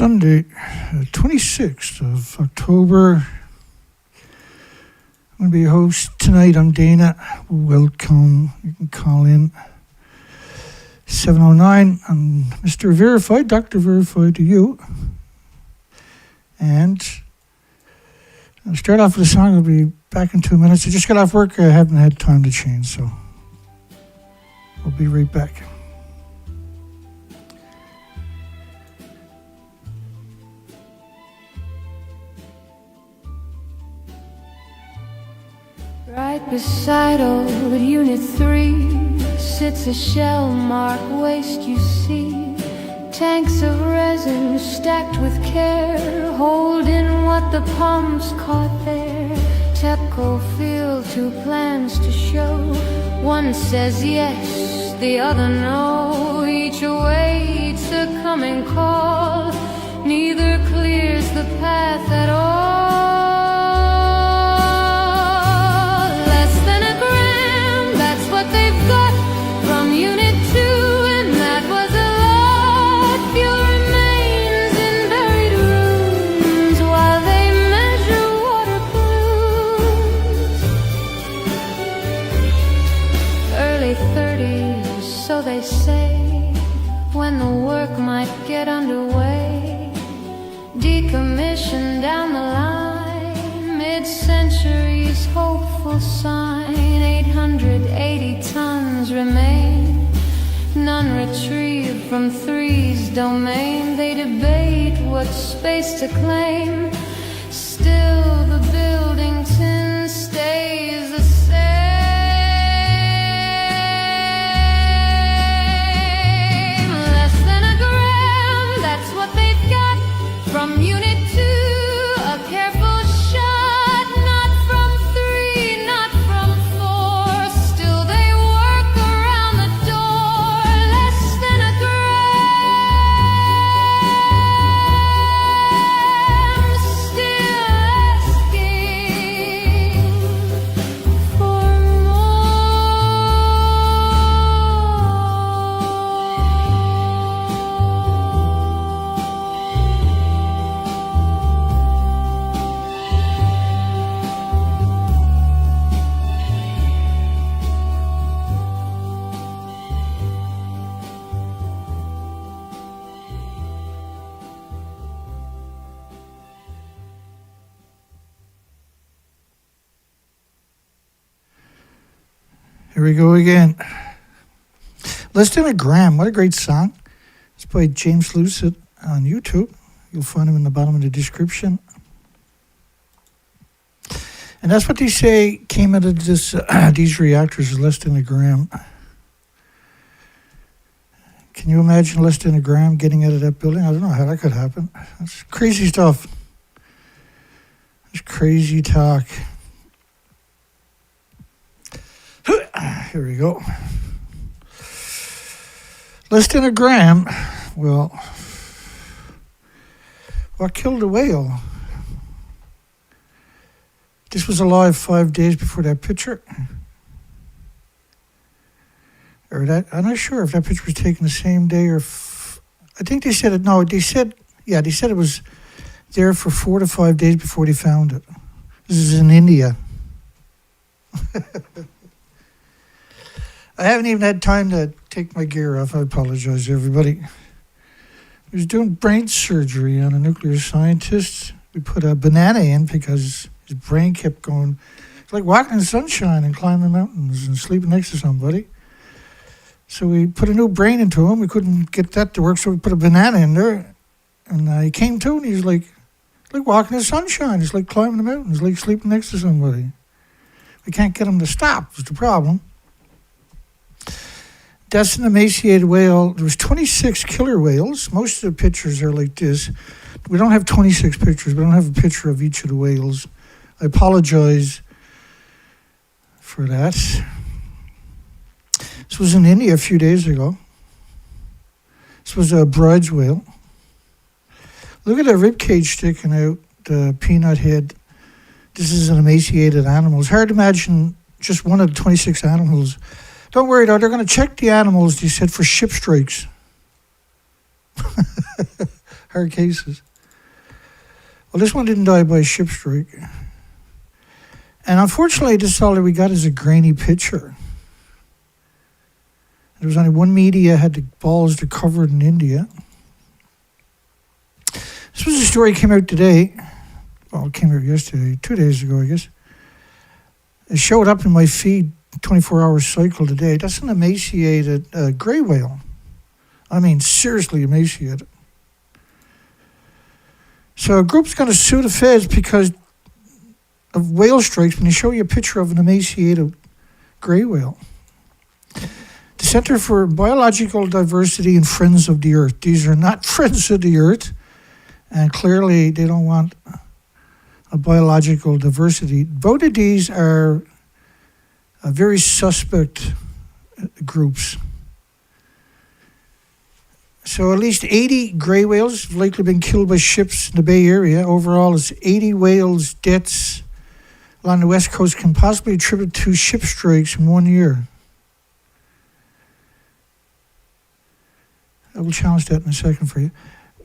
Sunday, 26th of October. I'm going to be your host tonight. I'm Dana. Welcome. You can call in 709. I'm Mr. Verified, Dr. Verified to you. And I'll start off with a song. I'll be back in 2 minutes. I just got off work. I haven't had time to change, so I'll be right back. Right beside old Unit 3 sits a shell-marked waste you see. Tanks of resin stacked with care, holding what the pumps caught there. TEPCO field 2 plans to show. One says yes, the other no. Each awaits a coming call. Neither clears the path at all. They say when the work might get underway, decommission down the line, mid-century's hopeful sign. 880 tons remain, none retrieved from 3's domain. They debate what space to claim, still the Buildington stays the same. From Unit 2, a careful shot, not from 3, not from 4. Still they work around the door, less than a gram. Still asking for Here we go again. Less than a gram. What a great song. It's by James Lucid on YouTube. You'll find him in the bottom of the description. And that's what they say came out of this, these reactors, is less than a gram. Can you imagine less than a gram getting out of that building? I don't know how that could happen. That's crazy stuff. That's crazy talk. Here we go. Less than a gram. Well, what killed the whale? This was alive 5 days before that picture. Or that, I'm not sure if that picture was taken the same day or... I think they said it, no, they said it was there for 4 to 5 days before they found it. This is in India. I haven't even had time to take my gear off. I apologize, everybody. He was doing brain surgery on a nuclear scientist. We put a banana in because his brain kept going. It's like walking in the sunshine and climbing mountains and sleeping next to somebody. So we put a new brain into him. We couldn't get that to work, so we put a banana in there. And he came to, and he's like walking in the sunshine. It's like climbing the mountains, like sleeping next to somebody. We can't get him to stop, is the problem. That's an emaciated whale. There was 26 killer whales. Most of the pictures are like this. We don't have 26 pictures. We don't have a picture of each of the whales. I apologize for that. This was in India a few days ago. This was a bride's whale. Look at the rib cage sticking out, the peanut head. This is an emaciated animal. It's hard to imagine just one of the 26 animals. Don't worry, though. They're going to check the animals, they said, for ship strikes. hard cases. Well, this one didn't die by a ship strike. And unfortunately, this is all that we got is a grainy picture. There was only one media had the balls to cover it in India. This was a story that came out today. Well, it came out yesterday, 2 days ago, I guess. It showed up in my feed, 24-hour cycle today. That's an emaciated grey whale. I mean, seriously emaciated. So a group's going to sue the feds because of whale strikes when they show you a picture of an emaciated grey whale. The Center for Biological Diversity and Friends of the Earth. These are not friends of the Earth, and clearly they don't want a biological diversity. Both of these are very suspect groups. So at least 80 grey whales have likely been killed by ships in the Bay Area. Overall, it's 80 whales' deaths along the West Coast can possibly attribute to ship strikes in 1 year. I will challenge that in a second for you.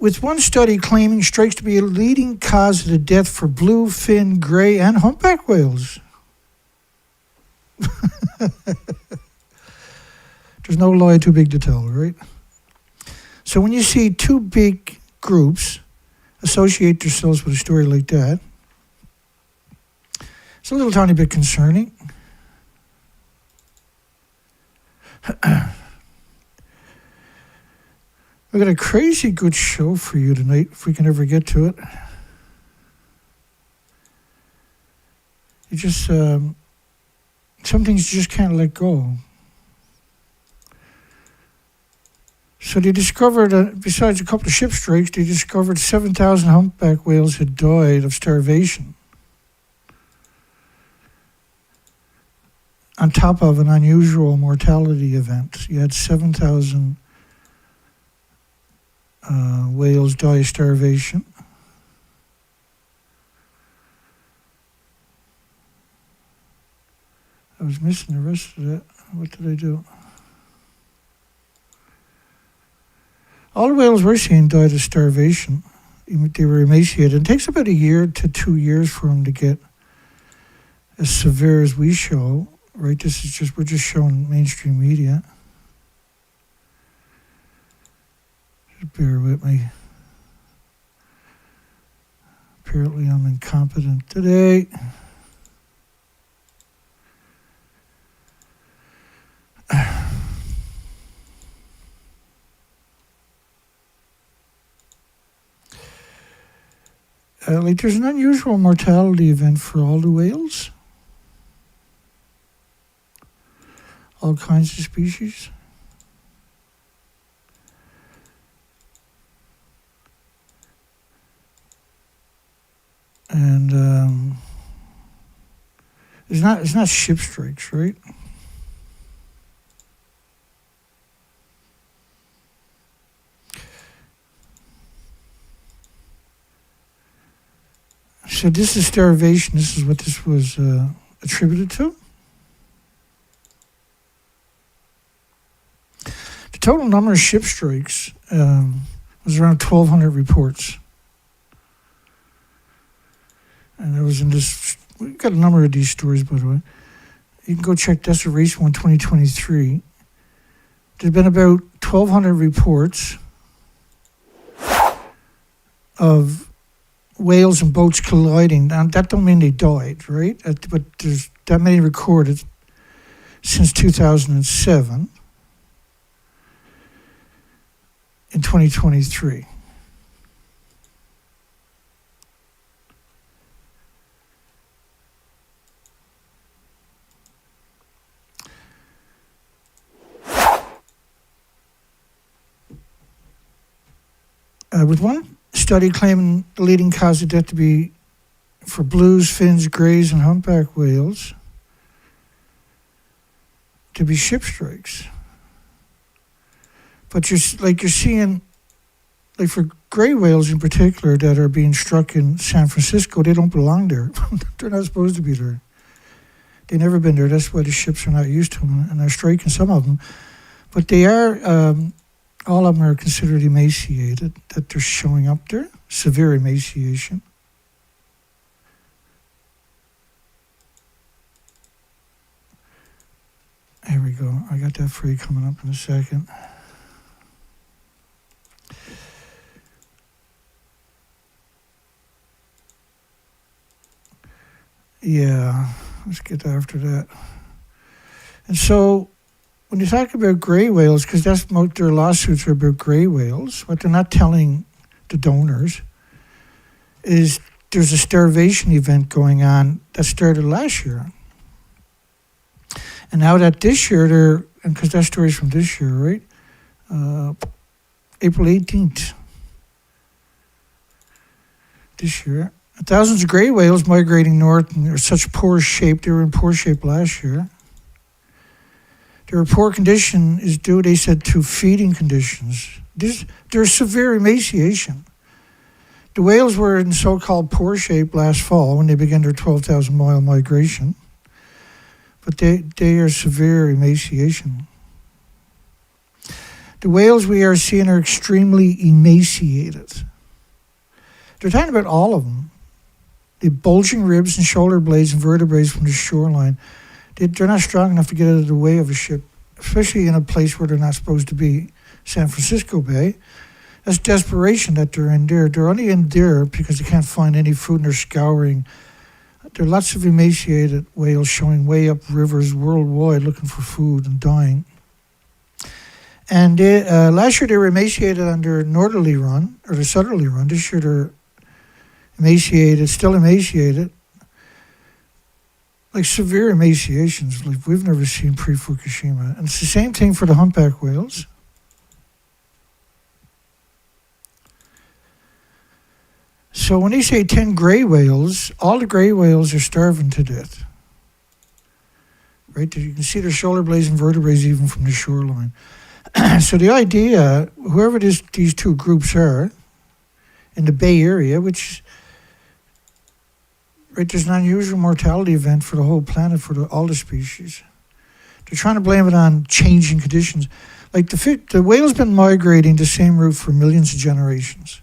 With one study claiming strikes to be a leading cause of the death for blue, fin, grey, and humpback whales. There's no lie too big to tell, right? So when you see two big groups associate themselves with a story like that, it's a little tiny bit concerning. We've got a crazy good show for you tonight, if we can ever get to it. You just, some things you just can't let go. So they discovered, besides a couple of ship strikes, they discovered 7,000 humpback whales had died of starvation. On top of an unusual mortality event. You had 7,000 whales die of starvation. I was missing the rest of that. What did I do? All the whales we're seeing died of starvation. They were emaciated. It takes about 1 year to 2 years for them to get as severe as we show. Right? This is just, we're just showing mainstream media. Just bear with me. Apparently I'm incompetent today. Like there's an unusual mortality event for all the whales. All kinds of species. And it's not ship strikes, right? So this is starvation. This is what this was attributed to. The total number of ship strikes was around 1,200 reports. And it was in this, we've got a number of these stories, by the way. You can go check, that's a recent one, 2023. There's been about 1,200 reports of whales and boats colliding. Now, that don't mean they died, right? But there's that many recorded since 2007 in 2023. With one study claiming the leading cause of death to be for blues, fins, greys, and humpback whales to be ship strikes. But you're seeing, like for grey whales in particular that are being struck in San Francisco, they don't belong there. They're not supposed to be there. They've never been there. That's why the ships are not used to them, and they're striking some of them. But they are all of them are considered emaciated, that they're showing up there. Severe emaciation. Here we go. I got that for you coming up in a second. Yeah, let's get after that. And so, when you talk about gray whales, because that's most their lawsuits are about gray whales, what they're not telling the donors is there's a starvation event going on that started last year. And now that this year, and because that story's from this year, right? April 18th. This year. Thousands of gray whales migrating north, and they're such poor shape. They were in poor shape last year. Their poor condition is due, they said, to feeding conditions. There's severe emaciation. The whales were in so-called poor shape last fall when they began their 12,000-mile migration. But they are severe emaciation. The whales we are seeing are extremely emaciated. They're talking about all of them. The bulging ribs and shoulder blades and vertebrae from the shoreline. They're not strong enough to get out of the way of a ship, especially in a place where they're not supposed to be, San Francisco Bay. That's desperation that they're in there. They're only in there because they can't find any food and they're scouring. There are lots of emaciated whales showing way up rivers worldwide looking for food and dying. And last year they were emaciated under northerly run, or the southerly run. This year they're emaciated, still emaciated. Like severe emaciations like we've never seen pre-Fukushima. And it's the same thing for the humpback whales. So when they say 10 gray whales, all the gray whales are starving to death. Right? You can see their shoulder blades and vertebrae even from the shoreline. So the idea, whoever these two groups are, in the Bay Area, which, right, there's an unusual mortality event for the whole planet, for all the species. They're trying to blame it on changing conditions. Like the whale's been migrating the same route for millions of generations.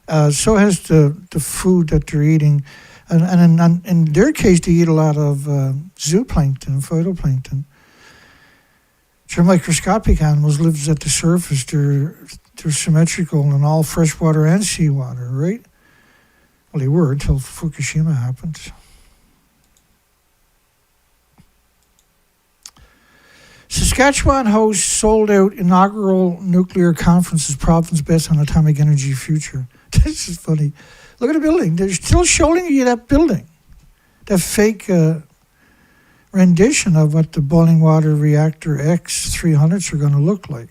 So has the food that they're eating. And in their case, they eat a lot of zooplankton, phytoplankton. Which are microscopic animals, lives at the surface. They're symmetrical in all freshwater and seawater, right? Well, they were until Fukushima happened. Saskatchewan hosts sold-out inaugural nuclear conference's province best on atomic energy future. This is funny. Look at the building. They're still showing you that building. That fake rendition of what the boiling water reactor X300s are going to look like.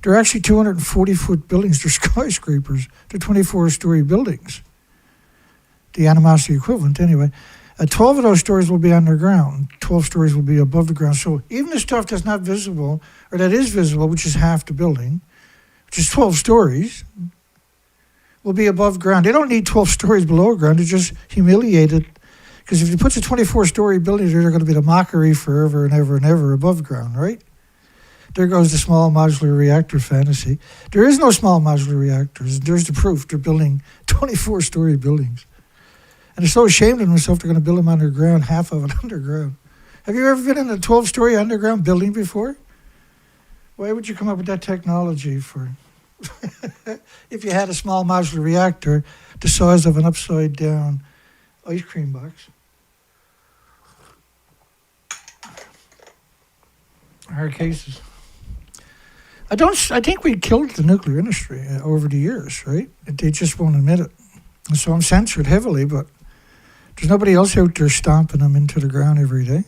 They're actually 240-foot buildings. They're skyscrapers. They're 24-story buildings. The animosity equivalent, anyway. 12 of those stories will be underground. 12 stories will be above the ground. So even the stuff that's not visible, or that is visible, which is half the building, which is 12 stories, will be above ground. They don't need 12 stories below ground. They're just humiliated. Because if you put a 24-story building, they're going to be the mockery forever and ever and ever above ground, right? There goes the small modular reactor fantasy. There is no small modular reactors. There's the proof. They're building 24-story buildings. And they're so ashamed of themselves, they're going to build them underground, half of it underground. Have you ever been in a 12-story underground building before? Why would you come up with that technology for... if you had a small modular reactor the size of an upside-down ice cream box? Hard cases. I think we killed the nuclear industry over the years, right? They just won't admit it. And so I'm censored heavily, but there's nobody else out there stomping them into the ground every day.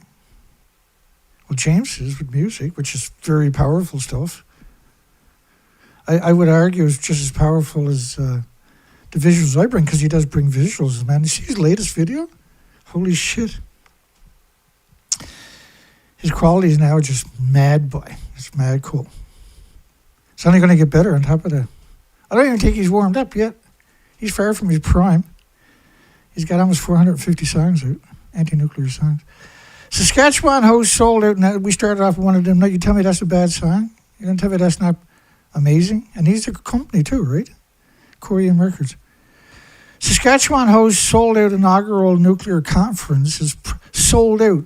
Well, James is with music, which is very powerful stuff. I would argue it's just as powerful as the visuals I bring, because he does bring visuals, man. You see his latest video? Holy shit. His quality is now just mad, boy. It's mad cool. It's only going to get better on top of that. I don't even think he's warmed up yet. He's far from his prime. He's got almost 450 songs out, anti-nuclear songs. Saskatchewan hosts sold out. Now we started off with one of them. Now you tell me that's a bad song? You're going to tell me that's not amazing? And he's a company too, right? Korean Records. Saskatchewan hosts sold out inaugural nuclear conference is sold out.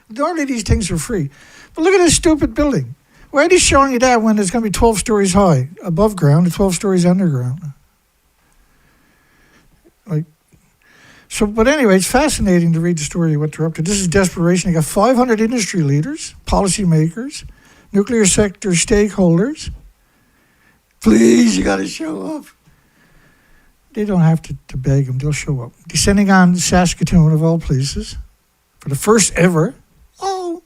Normally these things are free. But look at this stupid building. Why are they showing you that when it's going to be 12 stories high above ground and 12 stories underground? But anyway, it's fascinating to read the story of what they're up to. This is desperation. You got 500 industry leaders, policymakers, nuclear sector stakeholders. Please, you got to show up. They don't have to beg them. They'll show up. Descending on Saskatoon, of all places, for the first ever. Oh,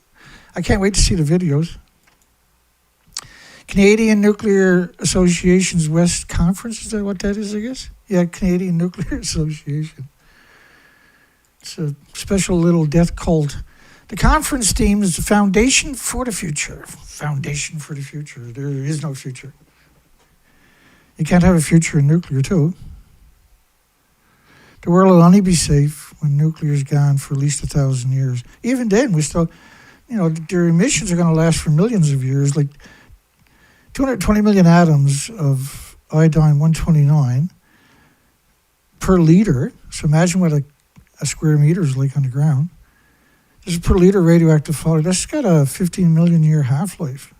I can't wait to see the videos. Canadian Nuclear Association's West Conference, is that what that is, I guess? Yeah, Canadian Nuclear Association. It's a special little death cult. The conference theme is the Foundation for the Future. Foundation for the Future. There is no future. You can't have a future in nuclear, too. The world will only be safe when nuclear is gone for at least 1,000 years. Even then, we still, their emissions are going to last for millions of years. Like 220 million atoms of iodine-129 per liter. So imagine what a square meter is like on the ground. This is per liter radioactive fallout. That's got a 15 million year half-life.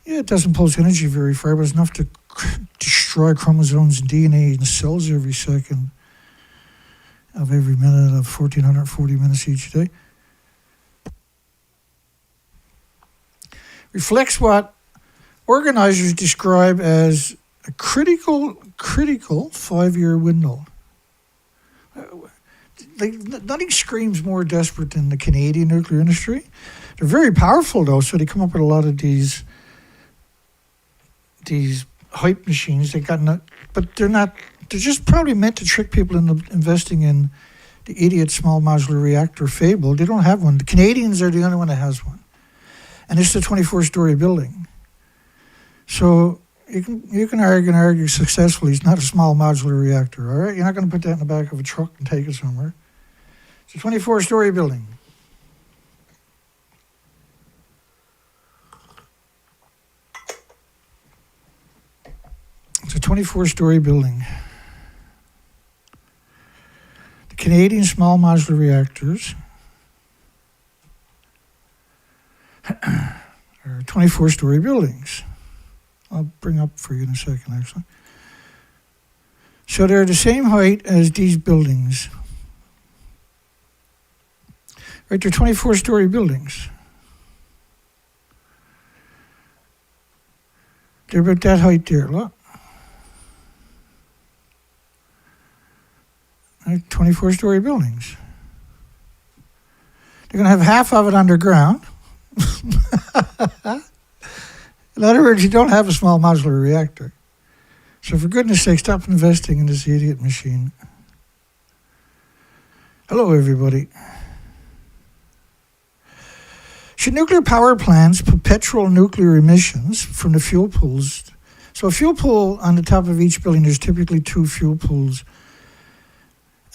Yeah, it doesn't pulse energy very far, but it's enough to destroy chromosomes and DNA in cells every second of every minute of 1,440 minutes each day. Reflects what organizers describe as a critical 5-year window. Nothing screams more desperate than the Canadian nuclear industry. They're very powerful, though, so they come up with a lot of these hype machines. But they're not. They're just probably meant to trick people into investing in the idiot small modular reactor fable. They don't have one. The Canadians are the only one that has one, and it's a 24-story building. So you can argue successfully. It's not a small modular reactor. All right, you're not going to put that in the back of a truck and take it somewhere. It's a 24-story building. It's a 24-story building. The Canadian small modular reactors are 24-story buildings. I'll bring up for you in a second, actually. So they're the same height as these buildings. Right, they're 24-story buildings. They're about that height there, look. Right, 24-story buildings. They're going to have half of it underground. In other words, you don't have a small modular reactor. So for goodness sake, stop investing in this idiot machine. Hello, everybody. Should nuclear power plants perpetual nuclear emissions from the fuel pools? So a fuel pool on the top of each building, there's typically 2 fuel pools.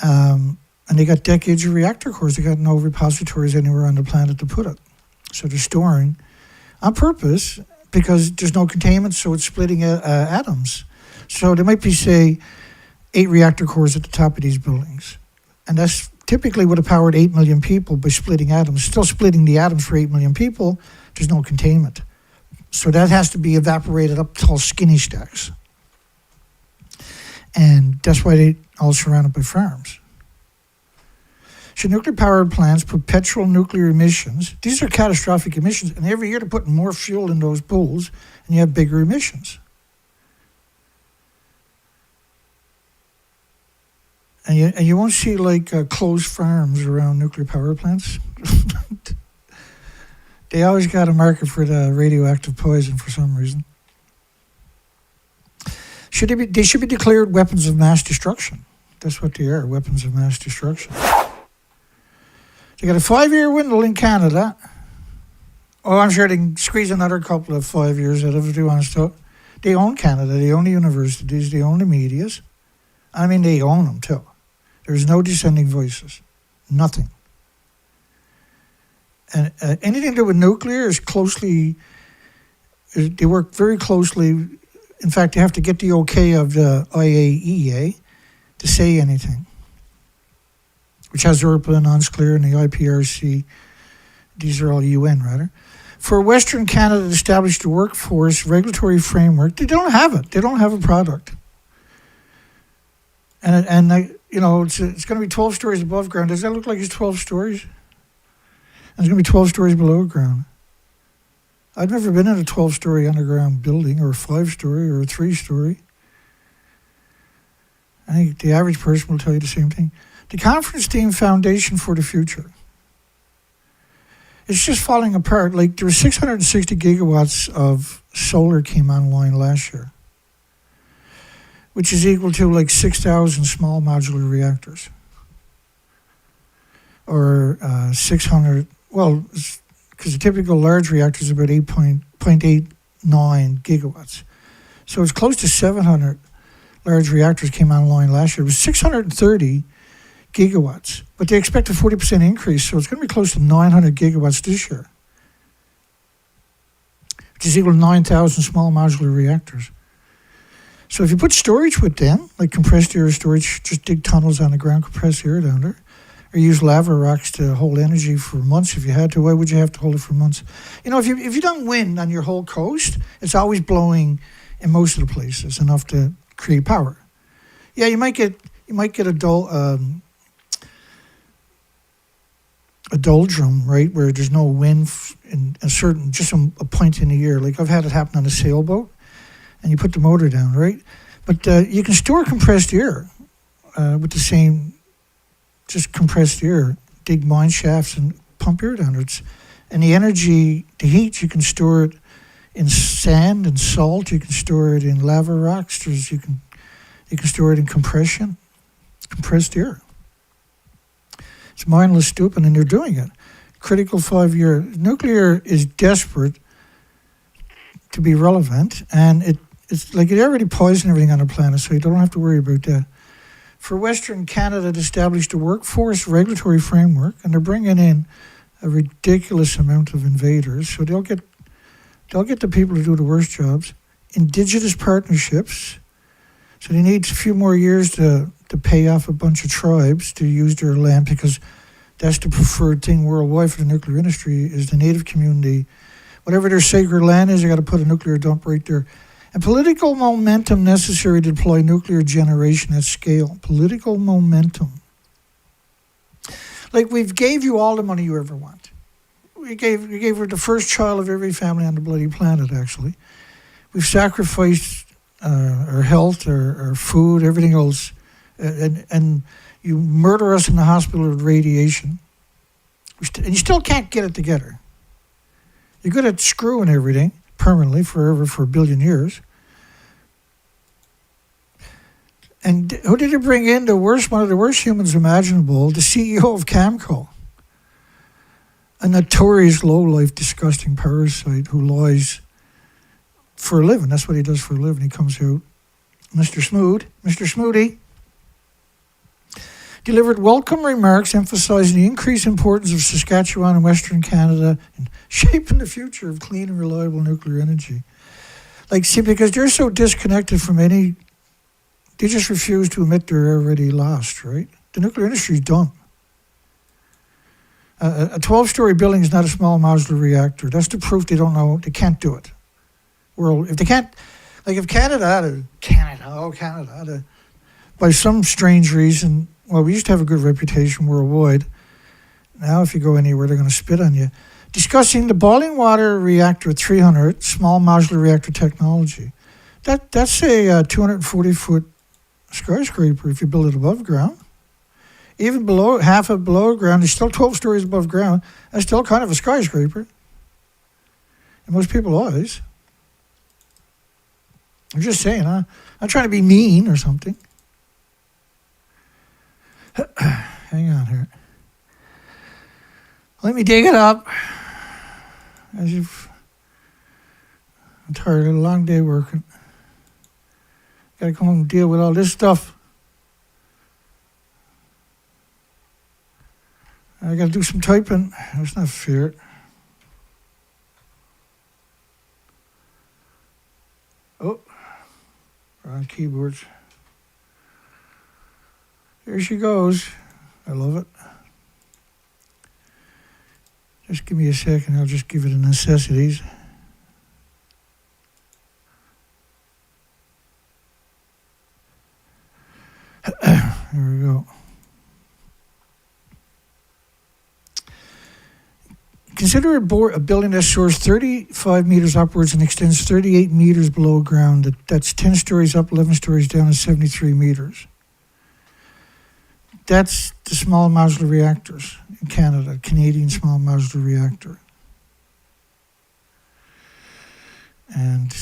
And they got decades of reactor cores. They got no repositories anywhere on the planet to put it. So they're storing on purpose because there's no containment, so it's splitting atoms. So there might be, say, 8 reactor cores at the top of these buildings. And that's typically would have powered 8 million people by splitting atoms. Still splitting the atoms for 8 million people, there's no containment. So that has to be evaporated up tall skinny stacks. And that's why they all surrounded by farms. Should nuclear power plants perpetual nuclear emissions? These are catastrophic emissions, and every year they're putting more fuel in those pools, and you have bigger emissions. And you won't see closed farms around nuclear power plants. They always got a market for the radioactive poison for some reason. They should be declared weapons of mass destruction. That's what they are, weapons of mass destruction. They got a 5-year window in Canada. Oh, I'm sure they can squeeze another couple of 5 years out of it if they want to. They own Canada. They own the universities. They own the medias. I mean, they own them too. There's no dissenting voices. Nothing. And anything to do with nuclear is closely, they work very closely. In fact, you have to get the okay of the IAEA to say anything, which has the European Unclear and the IPRC. These are all UN, rather. For Western Canada to establish the workforce regulatory framework, they don't have it. They don't have a product. And it's going to be 12 stories above ground. Does that look like it's 12 stories? And it's going to be 12 stories below ground. I've never been in a 12-story underground building, or a 5-story, or a 3-story. I think the average person will tell you the same thing. The conference team foundation for the future. It's just falling apart. Like, there was 660 gigawatts of solar came online last year, which is equal to like 6,000 small modular reactors. Or 600, well, because the typical large reactor is about 8.89 gigawatts. So it's close to 700 large reactors came online last year. It was 630 gigawatts, but they expect a 40% increase, so it's going to be close to 900 gigawatts this year, which is equal to 9,000 small modular reactors. So if you put storage with them, like compressed air storage, just dig tunnels on the ground, compress air down there, or use lava rocks to hold energy for months if you had to. Why would you have to hold it for months? If you don't wind on your whole coast, it's always blowing in most of the places enough to create power. Yeah, you might get a doldrum, right, where there's no wind in just a point in the year. Like, I've had it happen on a sailboat, and you put the motor down, right? But you can store compressed air with the same, just compressed air, dig mine shafts and pump air down. And the energy, the heat, you can store it in sand and salt. You can store it in lava rocks. You can store it in compressed air. It's mindless, stupid, and they're doing it. Critical 5-year. Nuclear is desperate to be relevant, and it's like it already poisoned everything on the planet, so you don't have to worry about that. For Western Canada to establish the workforce regulatory framework, and they're bringing in a ridiculous amount of invaders, so they'll get the people to do the worst jobs. Indigenous partnerships, so they need a few more years to pay off a bunch of tribes to use their land, because that's the preferred thing worldwide for the nuclear industry, is the native community. Whatever their sacred land is, they got to put a nuclear dump right there. And political momentum necessary to deploy nuclear generation at scale. Political momentum. Like, we've gave you all the money you ever want. We gave her the first child of every family on the bloody planet, actually. We've sacrificed our health, our food, everything else. And you murder us in the hospital with radiation. And you still can't get it together. You're good at screwing everything permanently, forever, for 1 billion years. And who did you bring in? One of the worst humans imaginable, the CEO of Camco. A notorious, low-life, disgusting parasite who lies for a living. That's what he does for a living. He comes out, Mr. Smoody, delivered welcome remarks emphasizing the increased importance of Saskatchewan and Western Canada in shaping the future of clean and reliable nuclear energy. Like, see, because they're so disconnected from they just refuse to admit they're already lost, right? The nuclear industry's done. A 12-story building is not a small modular reactor. That's the proof they don't know, they can't do it. If they can't, like, if Canada by some strange reason, well, we used to have a good reputation worldwide. Now, if you go anywhere, they're going to spit on you. Discussing the boiling water reactor 300, small modular reactor technology. That's a 240-foot skyscraper if you build it above ground. Even below, half of below ground, it's still 12 stories above ground. That's still kind of a skyscraper in most people's eyes. I'm just saying, I'm not trying to be mean or something. Hang on here. Let me dig it up. I'm tired of a long day working. Gotta come home and deal with all this stuff. I got to do some typing. That's not fair. Oh, we're on keyboards. Here she goes. I love it. Just give me a second. I'll just give it a necessities. There we go. Consider a building that soars 35 meters upwards and extends 38 meters below ground. That's 10 stories up, 11 stories down, and 73 meters. That's the small modular reactors in Canada, Canadian small modular reactor. And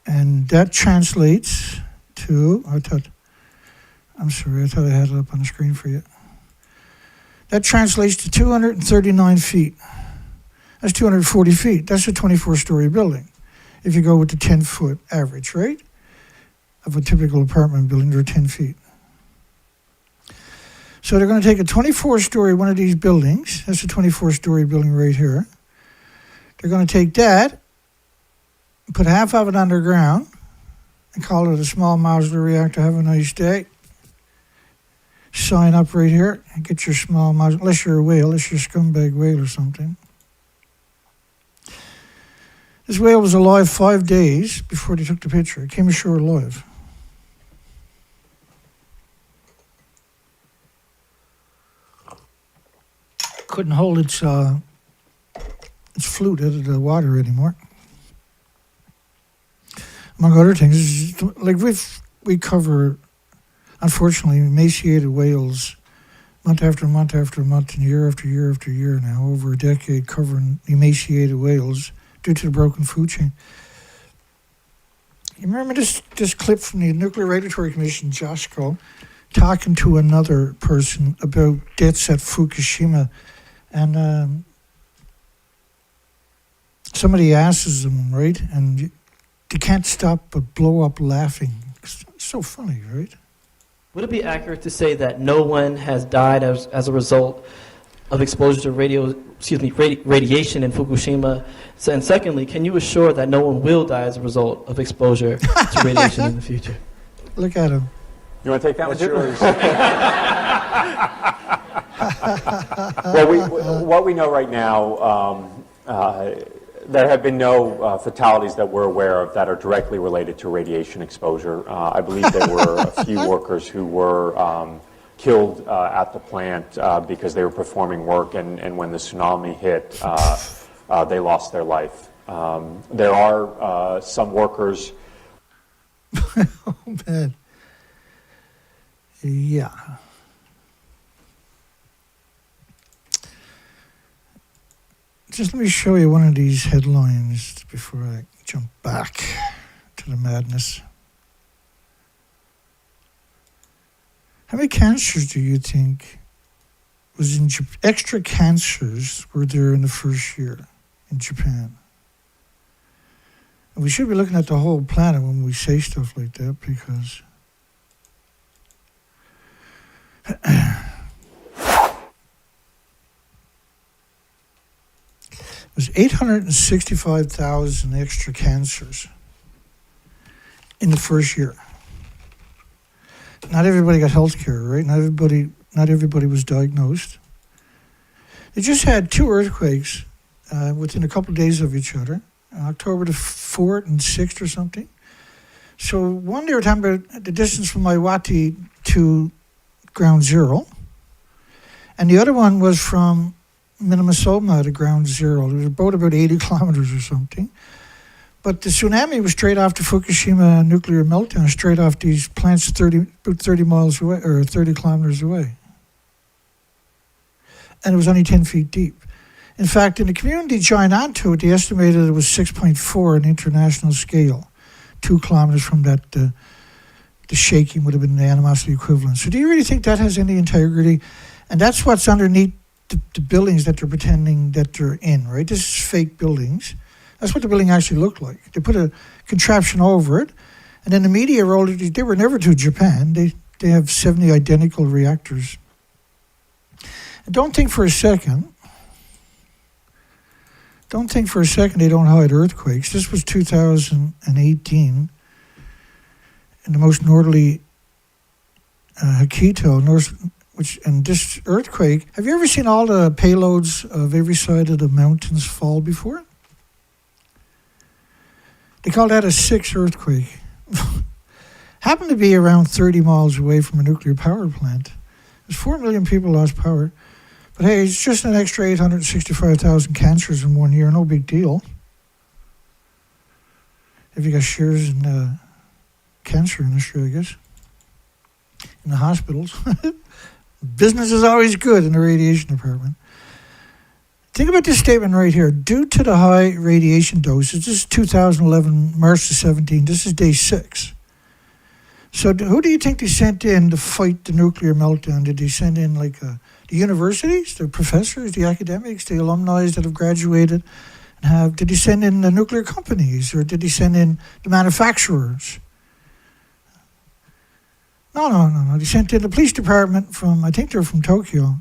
and that translates to, I thought I had it up on the screen for you. That translates to 239 feet. That's 240 feet. That's a 24-story building. If you go with the 10-foot average, right? Of a typical apartment building, they're 10 feet. So they're going to take a 24-story one of these buildings. That's a 24-story building right here. They're going to take that, put half of it underground, and call it a small modular reactor. Have a nice day. Sign up right here and get your small modular, unless you're a whale, unless you're a scumbag whale or something. This whale was alive 5 days before they took the picture. It came ashore alive. Couldn't hold its flute out of the water anymore. Among other things, like we cover, unfortunately, emaciated whales month after month after month and year after year after year now, over a decade, covering emaciated whales due to the broken food chain. You remember this clip from the Nuclear Regulatory Commission, Josko, talking to another person about deaths at Fukushima, and somebody asks them, right, and they can't stop but blow up laughing. It's so funny, right? Would it be accurate to say that no one has died as a result of exposure to radiation in Fukushima? So, and secondly, can you assure that no one will die as a result of exposure to radiation in the future? Look at him. You want to take that one? Yours. Well, what we know right now, there have been no fatalities that we're aware of that are directly related to radiation exposure. I believe there were a few workers who were killed at the plant because they were performing work, and when the tsunami hit, they lost their life. There are some workers. Oh, man. Yeah. Just let me show you one of these headlines before I jump back to the madness. How many cancers do you think was in extra cancers were there in the first year in Japan? And we should be looking at the whole planet when we say stuff like that, because it was 865,000 extra cancers in the first year. Not everybody got health care, right? Not everybody was diagnosed. They just had 2 earthquakes within a couple of days of each other, October the 4th and 6th or something. So one they were talking about the distance from Iwate to ground zero, and the other one was from Minamisoma to ground zero. They were both about 80 kilometers or something. But the tsunami was straight off the Fukushima nuclear meltdown, straight off these plants about 30 miles away, or 30 kilometers away. And it was only 10 feet deep. In fact, in the community joined onto it, they estimated it was 6.4 on international scale, 2 kilometers from that. The shaking would have been the animosity equivalent. So do you really think that has any integrity? And that's what's underneath the buildings that they're pretending that they're in, right? This is fake buildings. That's what the building actually looked like. They put a contraption over it, and then the media rolled it. They were never to Japan. They have 70 identical reactors. And don't think for a second they don't hide earthquakes. This was 2018 in the most northerly Hokkaido, and this earthquake. Have you ever seen all the payloads of every side of the mountains fall before? They call that a 6 earthquake. Happened to be around 30 miles away from a nuclear power plant. There's 4 million people lost power. But hey, it's just an extra 865,000 cancers in 1 year. No big deal. If you got shares in cancer industry, I guess. In the hospitals. Business is always good in the radiation department. Think about this statement right here. Due to the high radiation doses, this is 2011, March the 17th, this is day 6. So who do you think they sent in to fight the nuclear meltdown? Did they send in like the universities, the professors, the academics, the alumni that have graduated? Did they send in the nuclear companies, or did they send in the manufacturers? No. They sent in the police department from, I think they're from Tokyo.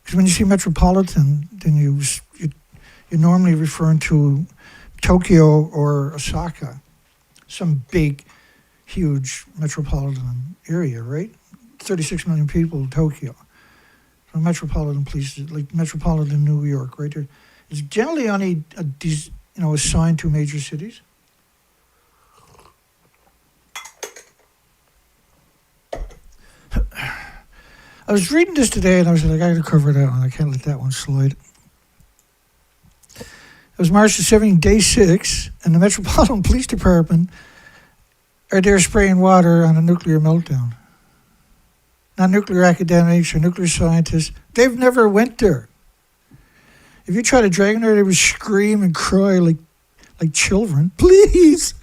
Because when you see metropolitan, then you're normally referring to Tokyo or Osaka, some big, huge metropolitan area, right? 36 million people, Tokyo. So metropolitan police, like metropolitan New York, right there. It's generally only assigned to major cities. I was reading this today and I was like, I gotta cover that one. I can't let that one slide. It was March the 17th, day 6, and the Metropolitan Police Department are there spraying water on a nuclear meltdown. Not nuclear academics or nuclear scientists. They've never went there. If you try to drag them there, they would scream and cry like children. Please!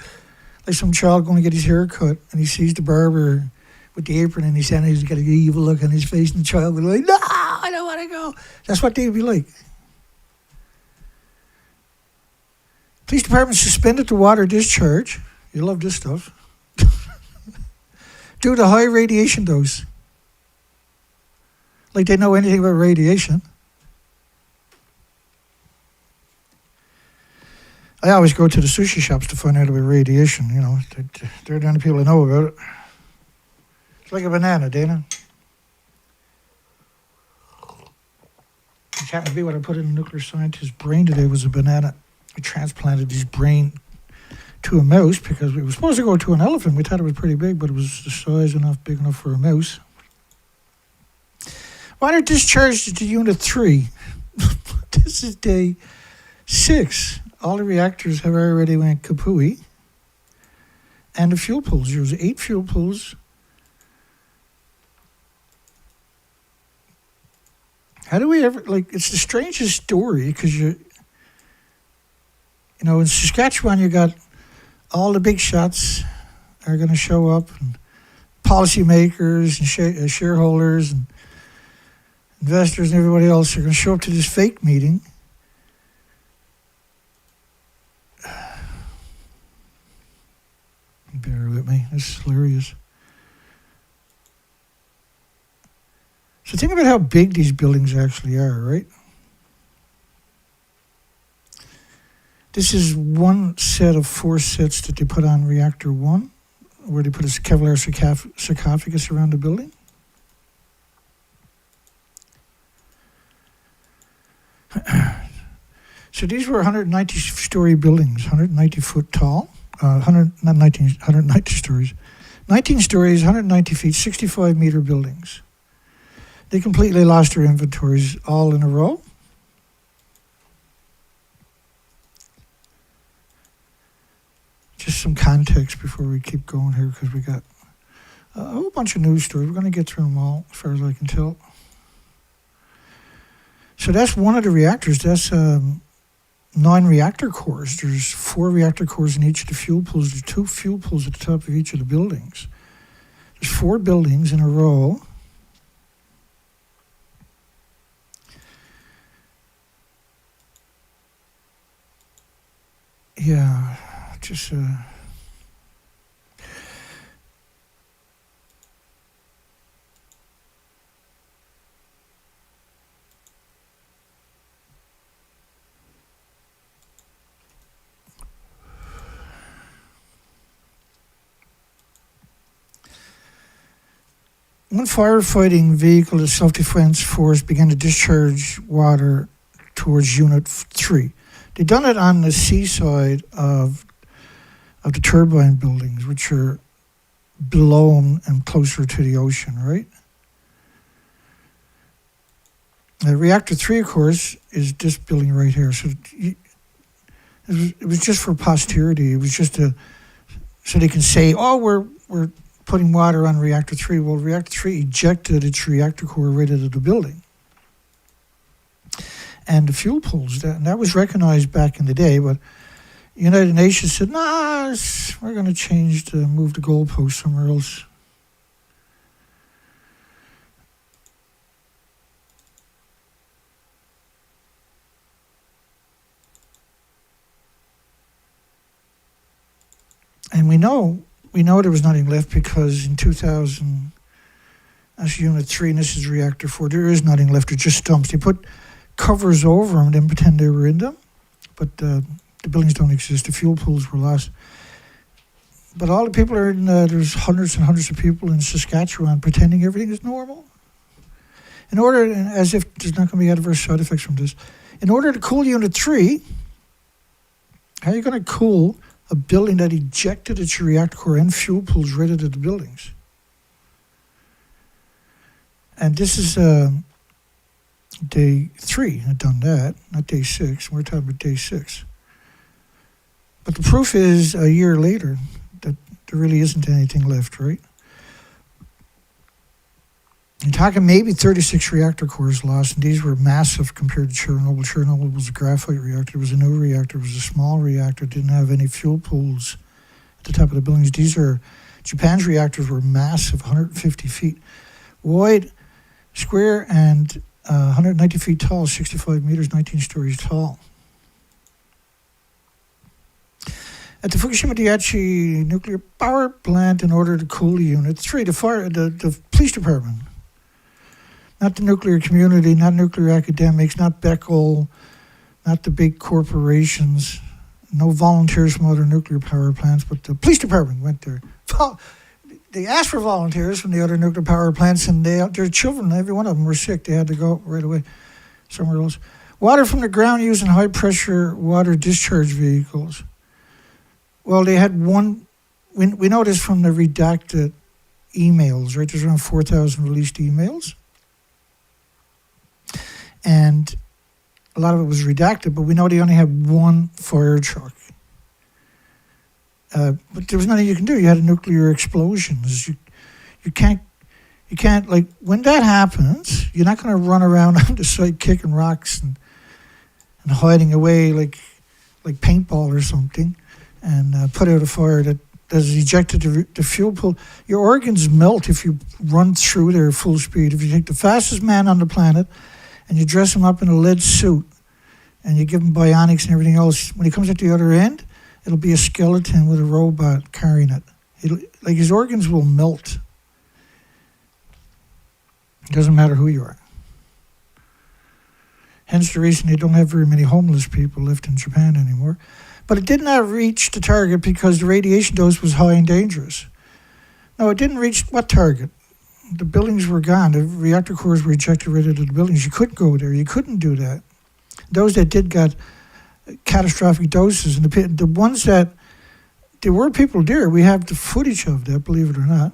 Like some child going to get his hair cut and he sees the barber with the apron in his hand, he's got an evil look on his face, and the child would be like, no, I don't want to go. That's what they'd be like. Police department suspended the water discharge. You love this stuff. Due to high radiation dose. Like they know anything about radiation. I always go to the sushi shops to find out about radiation. They're the only people that know about it. It's like a banana, Dana. It happened to be what I put in a nuclear scientist's brain today was a banana. I transplanted his brain to a mouse because we were supposed to go to an elephant. We thought it was pretty big, but it was the size big enough for a mouse. Water discharged to Unit 3. This is day 6. All the reactors have already went kapooey. And the fuel pools. There was 8 fuel pools. How do we ever, it's the strangest story because in Saskatchewan you got all the big shots are going to show up, and policymakers and shareholders and investors and everybody else are going to show up to this fake meeting. Bear with me, this is hilarious. So think about how big these buildings actually are, right? This is one set of 4 sets that they put on Reactor 1, where they put a Kevlar sarcophagus around the building. So these were 190-story buildings, 190 foot tall, 190 stories. 19 stories, 190 feet, 65-meter buildings. They completely lost their inventories all in a row. Just some context before we keep going here, because we got a whole bunch of news stories. We're going to get through them all, as far as I can tell. So that's one of the reactors. That's 9 reactor cores. There's 4 reactor cores in each of the fuel pools. There's 2 fuel pools at the top of each of the buildings. There's 4 buildings in a row. yeah, just one firefighting vehicle, the self-defense force, began to discharge water towards Unit 3. They done it on the seaside of the turbine buildings, which are below and closer to the ocean, right? Reactor 3, of course, is this building right here. So it was just for posterity. It was just so they can say, oh, we're putting water on Reactor 3. Well, Reactor 3 ejected its reactor core right out of the building. And the fuel pools, that was recognized back in the day, but the United Nations said, nah, we're going to move the goalpost somewhere else. And we know there was nothing left because in 2000, that's Unit 3 and this is Reactor 4, there is nothing left, it's just stumps. They put covers over them, then pretend they were in them, but the buildings don't exist, the fuel pools were lost. But all the people are in, there's hundreds and hundreds of people in Saskatchewan pretending everything is normal. In order, as if there's not going to be adverse side effects from this, in order to cool Unit 3, how are you going to cool a building that ejected its reactor core and fuel pools right out of the buildings? And this is day 3 had done that, not day 6. We're talking about day 6. But the proof is a year later that there really isn't anything left, right? You're talking maybe 36 reactor cores lost, and these were massive compared to Chernobyl. Chernobyl was a graphite reactor. It was a new reactor. It was a small reactor. It didn't have any fuel pools at the top of the buildings. Japan's reactors were massive, 150 feet wide, square, and 190 feet tall, 65 meters, 19 stories tall. At the Fukushima Daiichi nuclear power plant, in order to cool Unit 3, the police department, not the nuclear community, not nuclear academics, not Bechtel, not the big corporations, no volunteers from other nuclear power plants, but the police department went there. They asked for volunteers from the other nuclear power plants, and their children, every one of them were sick. They had to go right away somewhere else. Water from the ground using high-pressure water discharge vehicles. Well, they had one. We know this from the redacted emails, right? There's around 4,000 released emails. And a lot of it was redacted, but we know they only had one fire truck. But there was nothing you can do. You had nuclear explosions. You can't, like, when that happens, you're not going to run around on the site kicking rocks and hiding away like paintball or something and put out a fire that has ejected the fuel pool. Your organs melt if you run through there full speed. If you take the fastest man on the planet and you dress him up in a lead suit and you give him bionics and everything else, when he comes at the other end, it'll be a skeleton with a robot carrying it. Like, his organs will melt. It doesn't matter who you are. Hence the reason they don't have very many homeless people left in Japan anymore. But it did not reach the target because the radiation dose was high and dangerous. No, it didn't reach what target? The buildings were gone. The reactor cores were ejected right out of the buildings. You couldn't go there. You couldn't do that. Those that did got catastrophic doses, and the ones that there were people there, we have the footage of that, believe it or not.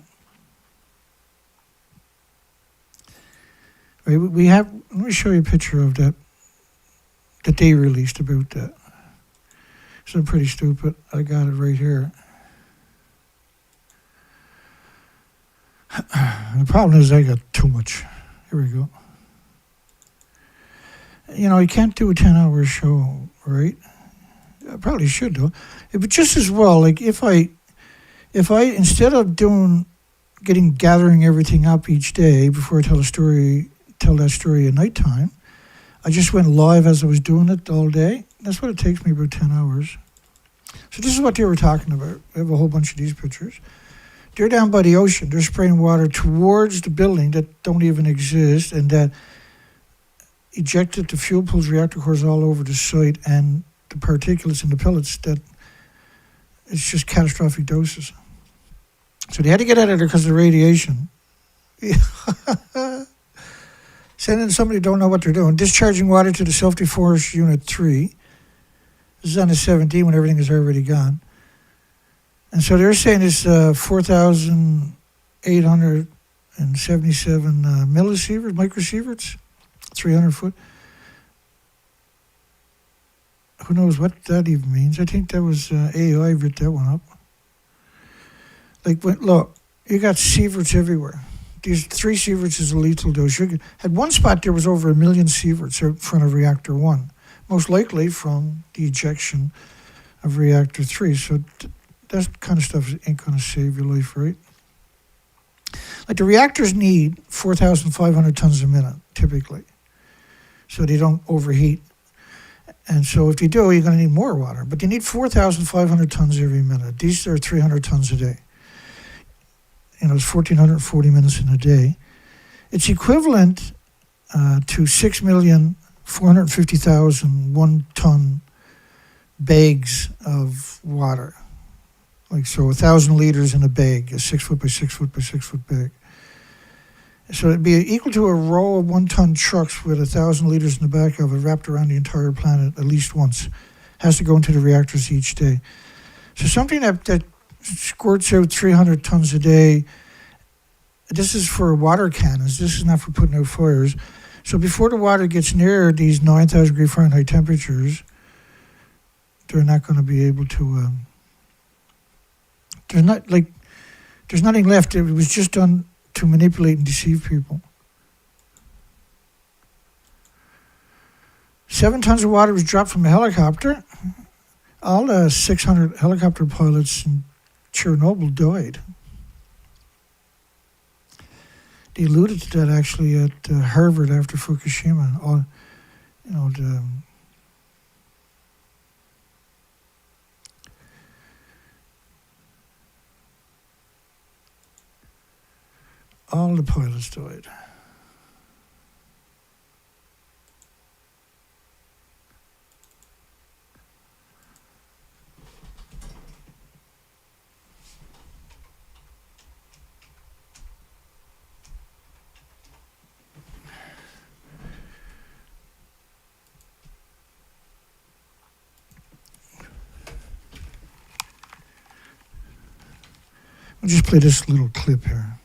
Right, we have. Let me show you a picture of that they released about that. So pretty stupid. I got it right here. The problem is I got too much. Here we go. You know, you can't do a 10-hour show, right? I probably should, though. But just as well, like, if I instead of gathering everything up each day before I tell that story at nighttime, I just went live as I was doing it all day. That's what it takes me, about 10 hours. So this is what they were talking about. We have a whole bunch of these pictures. They're down by the ocean. They're spraying water towards the building that don't even exist and that ejected the fuel pools, reactor cores all over the site, and the particulates and the pellets, that it's just catastrophic doses. So they had to get out of there because of the radiation. Sending somebody who don't know what they're doing. Discharging water to the self-deforest unit 3. This is on the 17th when everything is already gone. And so they're saying it's 4,877 millisieverts, microsieverts, 300 foot. Who knows what that even means? I think that was AI writ that one up. Like, look, you got sieverts everywhere. These 3 sieverts is a lethal dose. At one spot, there was over 1 million sieverts in front of Reactor 1, most likely from the ejection of Reactor 3. So that kind of stuff ain't going to save your life, right? Like, the reactors need 4,500 tons a minute, typically, so they don't overheat. And so if you do, you're going to need more water. But you need 4,500 tons every minute. These are 300 tons a day. You know, it's 1,440 minutes in a day. It's equivalent to 6,450,000 one-ton bags of water. Like, so 1,000 liters in a bag, a 6 foot by 6 foot by 6 foot bag. So it'd be equal to a row of 1-ton trucks with 1,000 liters in the back of it wrapped around the entire planet at least once. Has to go into the reactors each day. So something that squirts out 300 tons a day. This is for water cannons. This is not for putting out fires. So before the water gets near these 9,000 degree Fahrenheit temperatures, they're not going to be able to. There's nothing left. It was just done to manipulate and deceive people. 7 tons of water was dropped from a helicopter. All the 600 helicopter pilots in Chernobyl died. They alluded to that actually at Harvard after Fukushima. All the pilots died. I'll just play this little clip here.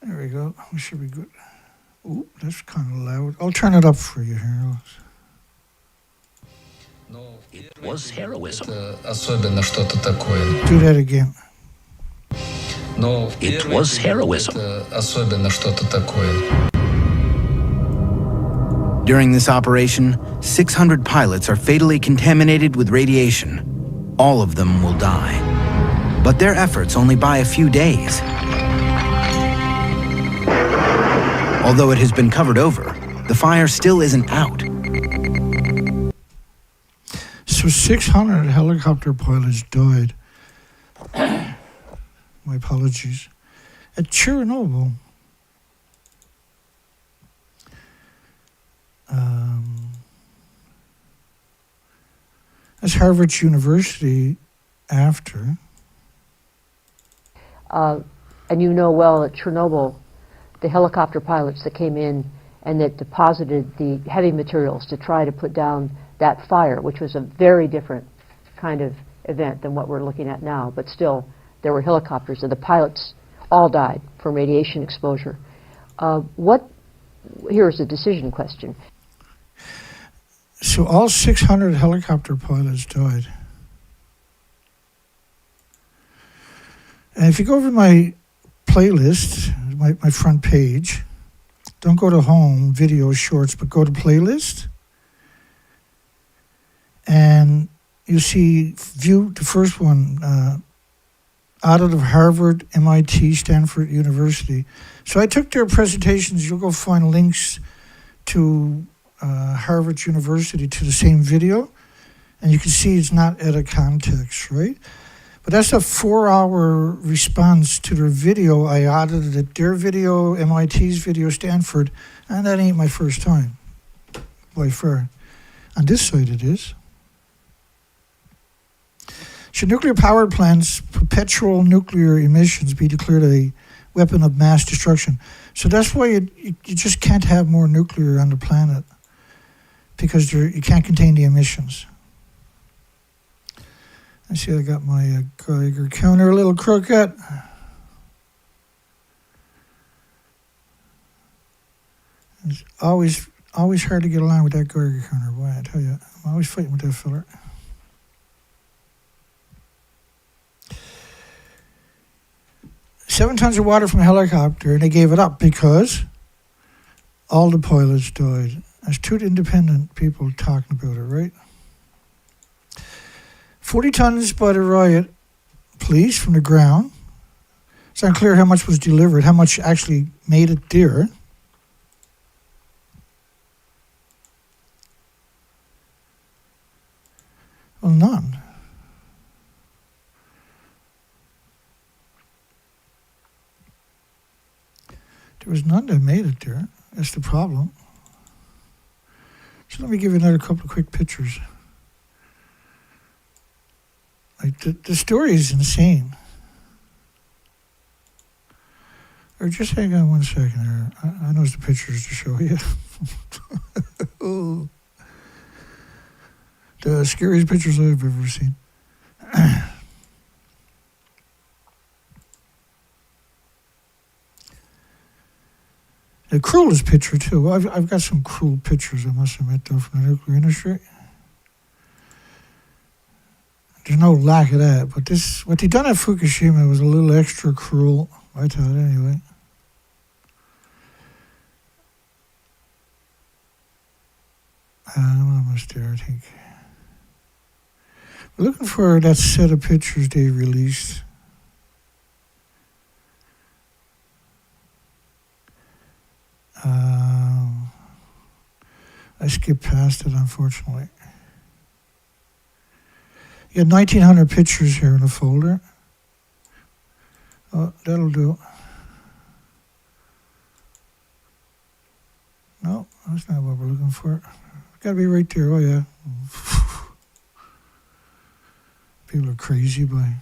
There we go. We should be good. Ooh, that's kind of loud. I'll turn it up for you here. It was heroism. Особенно что-то такое. Do that again. Но в It первый was период heroism. это особенно что-то такое. During this operation, 600 pilots are fatally contaminated with radiation. All of them will die. But their efforts only buy a few days. Although it has been covered over, the fire still isn't out. So 600 helicopter pilots died. My apologies. At Chernobyl. That's Harvard University after. And you know well at Chernobyl, the helicopter pilots that came in and that deposited the heavy materials to try to put down that fire, which was a very different kind of event than what we're looking at now. But still, there were helicopters, and the pilots all died from radiation exposure. Here's a decision question. So all 600 helicopter pilots died. And if you go over my playlist, my front page, don't go to home, video, shorts, but go to playlist. And you see, view the first one, out of Harvard, MIT, Stanford University. So I took their presentations. You'll go find links to Harvard University to the same video, and you can see it's not out of context, right? But that's a 4-hour response to their video. I audited it, their video, MIT's video, Stanford, and that ain't my first time, by far. On this side it is. Should nuclear power plants' perpetual nuclear emissions be declared a weapon of mass destruction? So that's why you just can't have more nuclear on the planet, because you can't contain the emissions. I see I got my Geiger counter a little crooked. It's always hard to get along with that Geiger counter, boy, I tell you. I'm always fighting with that fella. Seven tons of water from a helicopter, and they gave it up because all the pilots died. There's two independent people talking about it, right? 40 tons by the riot police from the ground. It's unclear how much was delivered, how much actually made it there. Well, none. There was none that made it there. That's the problem. So let me give you another couple of quick pictures. Like the story is insane. Or just hang on 1 second there. I know the pictures to show you. Oh. The scariest pictures I've ever seen. The cruelest picture, too. I've got some cruel pictures, I must admit, though, from the nuclear industry. There's no lack of that. But what they done at Fukushima was a little extra cruel, I thought, anyway. I'm almost there, I think. We're looking for that set of pictures they released. I skipped past it, unfortunately. You got 1,900 pictures here in the folder. Oh, that'll do. No, that's not what we're looking for. It's got to be right there. Oh, yeah. People are crazy by...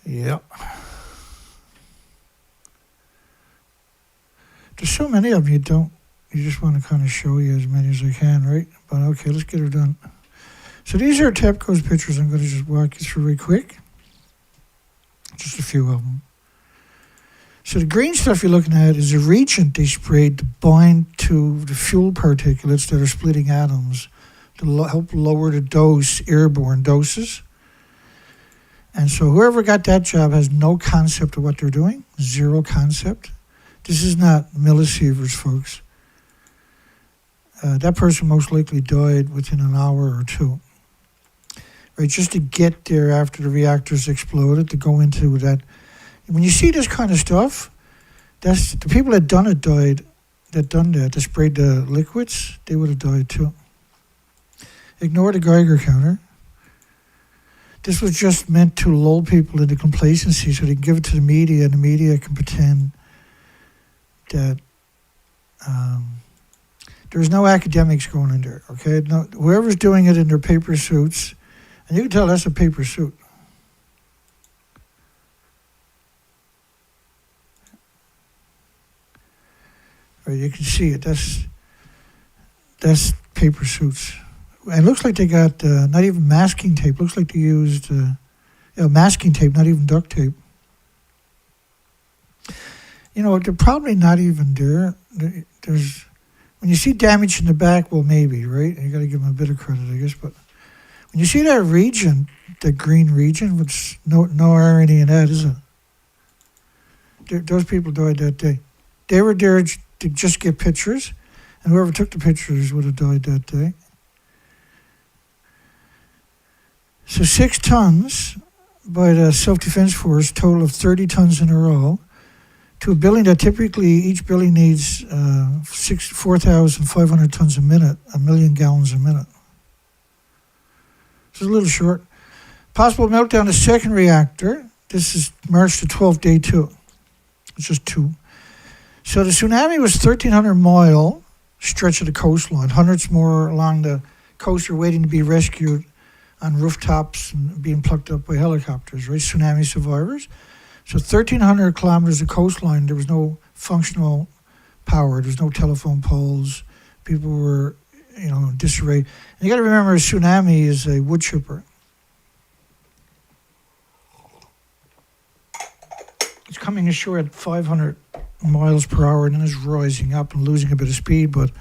Yep. There's so many of them you just want to kind of show you as many as I can, right? But okay, let's get her done. So these are TEPCO's pictures. I'm going to just walk you through real quick. Just a few of them. So the green stuff you're looking at is a reagent they sprayed to bind to the fuel particulates that are splitting atoms to help lower the dose, airborne doses. And so whoever got that job has no concept of what they're doing, zero concept. This is not millisieverts, folks. That person most likely died within an hour or two. Right, just to get there after the reactors exploded, to go into that. When you see this kind of stuff, that's the people that done it died, that sprayed the liquids, they would have died too. Ignore the Geiger counter. This was just meant to lull people into complacency so they can give it to the media, and the media can pretend that there's no academics going in there, okay? No, whoever's doing it in their paper suits, and you can tell that's a paper suit. Right, you can see it, that's paper suits. It looks like they got not even masking tape. Looks like they used masking tape, not even duct tape. You know, they're probably not even there. There's when you see damage in the back, well, maybe, right? You got to give them a bit of credit, I guess. But when you see that region, the green region, which no irony in that, is it? Those people died that day. They were there to just get pictures, and whoever took the pictures would have died that day. So 6 tons by the self-defense force, total of 30 tons in a row, to a building that typically each building needs 4,500 tons a minute, 1 million gallons a minute. So it's a little short. Possible meltdown of second reactor. This is March the 12th, day 2. It's just 2. So the tsunami was 1,300 mile stretch of the coastline. Hundreds more along the coast are waiting to be rescued on rooftops and being plucked up by helicopters, right? Tsunami survivors. So 1,300 kilometers of coastline, there was no functional power. There was no telephone poles. People were, in disarray. And you got to remember, a tsunami is a wood chipper. It's coming ashore at 500 miles per hour, and then it's rising up and losing a bit of speed. But,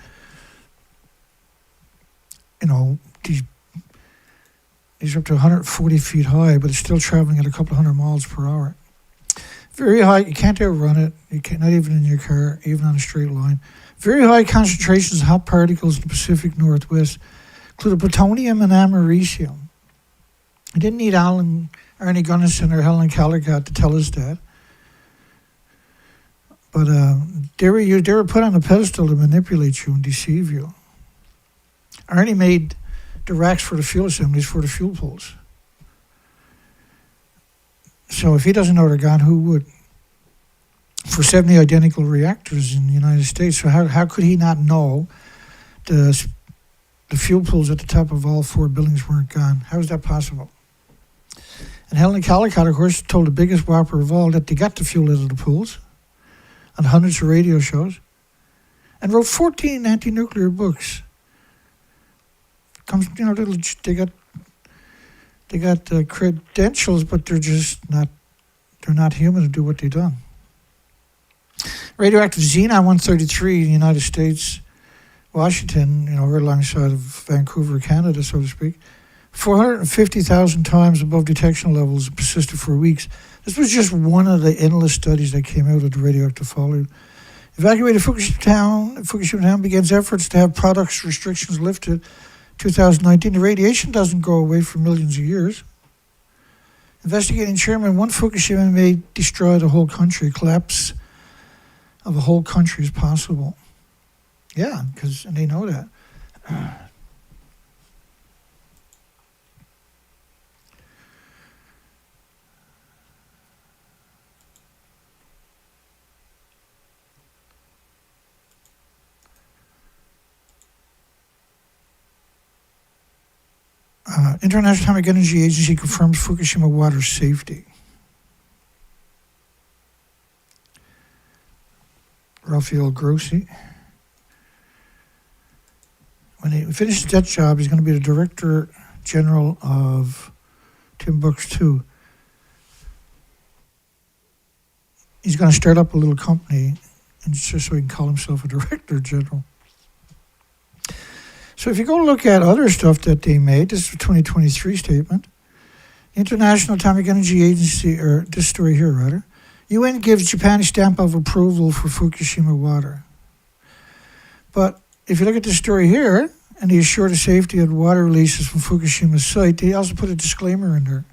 these are up to 140 feet high, but it's still traveling at a couple of 100 miles per hour. Very high, you can't outrun it. You can't, not even in your car, even on a straight line. Very high concentrations of hot particles in the Pacific Northwest, including plutonium and americium. I didn't need Arnie Gunnison or Helen Caldicott to tell us that. But they were put on a pedestal to manipulate you and deceive you. Arnie made the racks for the fuel assemblies for the fuel pools. So if he doesn't know they're gone, who would? For 70 identical reactors in the United States, so how could he not know the fuel pools at the top of all 4 buildings weren't gone? How is that possible? And Helen Caldicott, of course, told the biggest whopper of all that they got the fuel out of the pools on hundreds of radio shows and wrote 14 anti-nuclear books. They got credentials, but they're not human to do what they've done. Radioactive xenon-133 in the United States, Washington, right alongside of Vancouver, Canada, so to speak, 450,000 times above detection levels and persisted for weeks. This was just one of the endless studies that came out of the radioactive fallout. Evacuated Fukushima town begins efforts to have products restrictions lifted 2019. The radiation doesn't go away for millions of years. Investigating chairman, one Fukushima may destroy the whole country. Collapse of a whole country is possible. Yeah, and they know that. International Atomic Energy Agency confirms Fukushima water safety. Rafael Grossi. When he finishes that job, he's going to be the Director General of Timbuktu. He's going to start up a little company, and just so he can call himself a Director General. So if you go look at other stuff that they made, this is a 2023 statement. International Atomic Energy Agency, or this story here rather, UN gives Japan a stamp of approval for Fukushima water. But if you look at the story here, and they assure the safety of water releases from Fukushima site, they also put a disclaimer in there.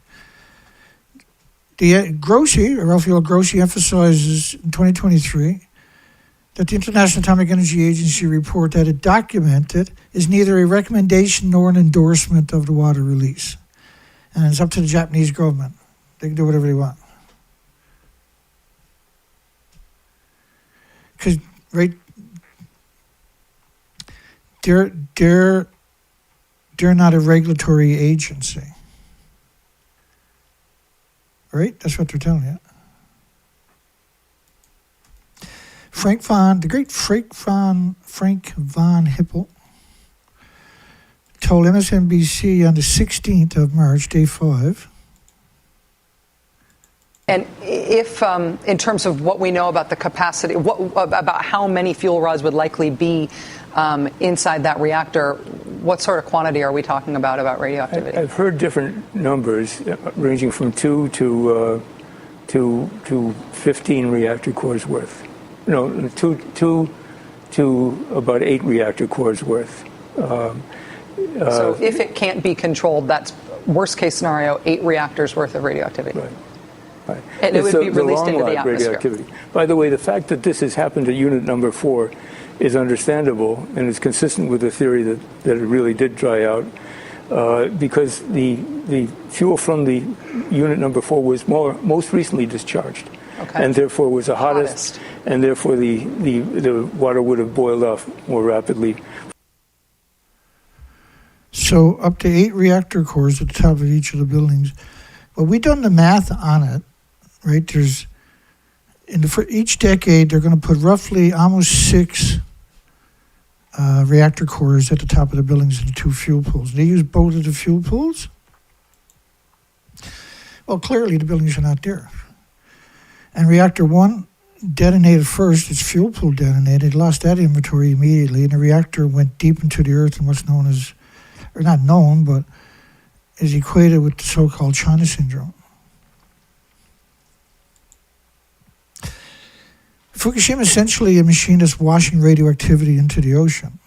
Rafael Grossi emphasizes in 2023 that the International Atomic Energy Agency report that it documented is neither a recommendation nor an endorsement of the water release. And it's up to the Japanese government. They can do whatever they want. Because, right, they're not a regulatory agency. Right? That's what they're telling you. The great Frank von Hippel told MSNBC on the 16th of March, day 5. And if, in terms of what we know about the capacity, about how many fuel rods would likely be inside that reactor, what sort of quantity are we talking about radioactivity? I've heard different numbers, ranging from 2 to 15 reactor cores worth. No, 2 to about 8 reactor cores worth. So if it can't be controlled, that's worst case scenario, 8 reactors worth of radioactivity. Right. Right. And it would be released into the long-lived atmosphere. radioactivity. By the way, the fact that this has happened at unit number 4 is understandable and is consistent with the theory that it really did dry out, because the fuel from the unit number 4 was most recently discharged, and therefore was the hottest, and therefore the water would have boiled off more rapidly. So up to 8 reactor cores at the top of each of the buildings. Well, we've done the math on it, right? There's for each decade they're going to put roughly almost 6 reactor cores at the top of the buildings and 2 fuel pools. They use both of the fuel pools. Well, clearly the buildings are not there. And reactor 1 detonated first. Its fuel pool detonated. Lost that inventory immediately, and the reactor went deep into the earth in what's known as, or not known, but is equated with the so-called China syndrome. Fukushima is essentially a machine that's washing radioactivity into the ocean.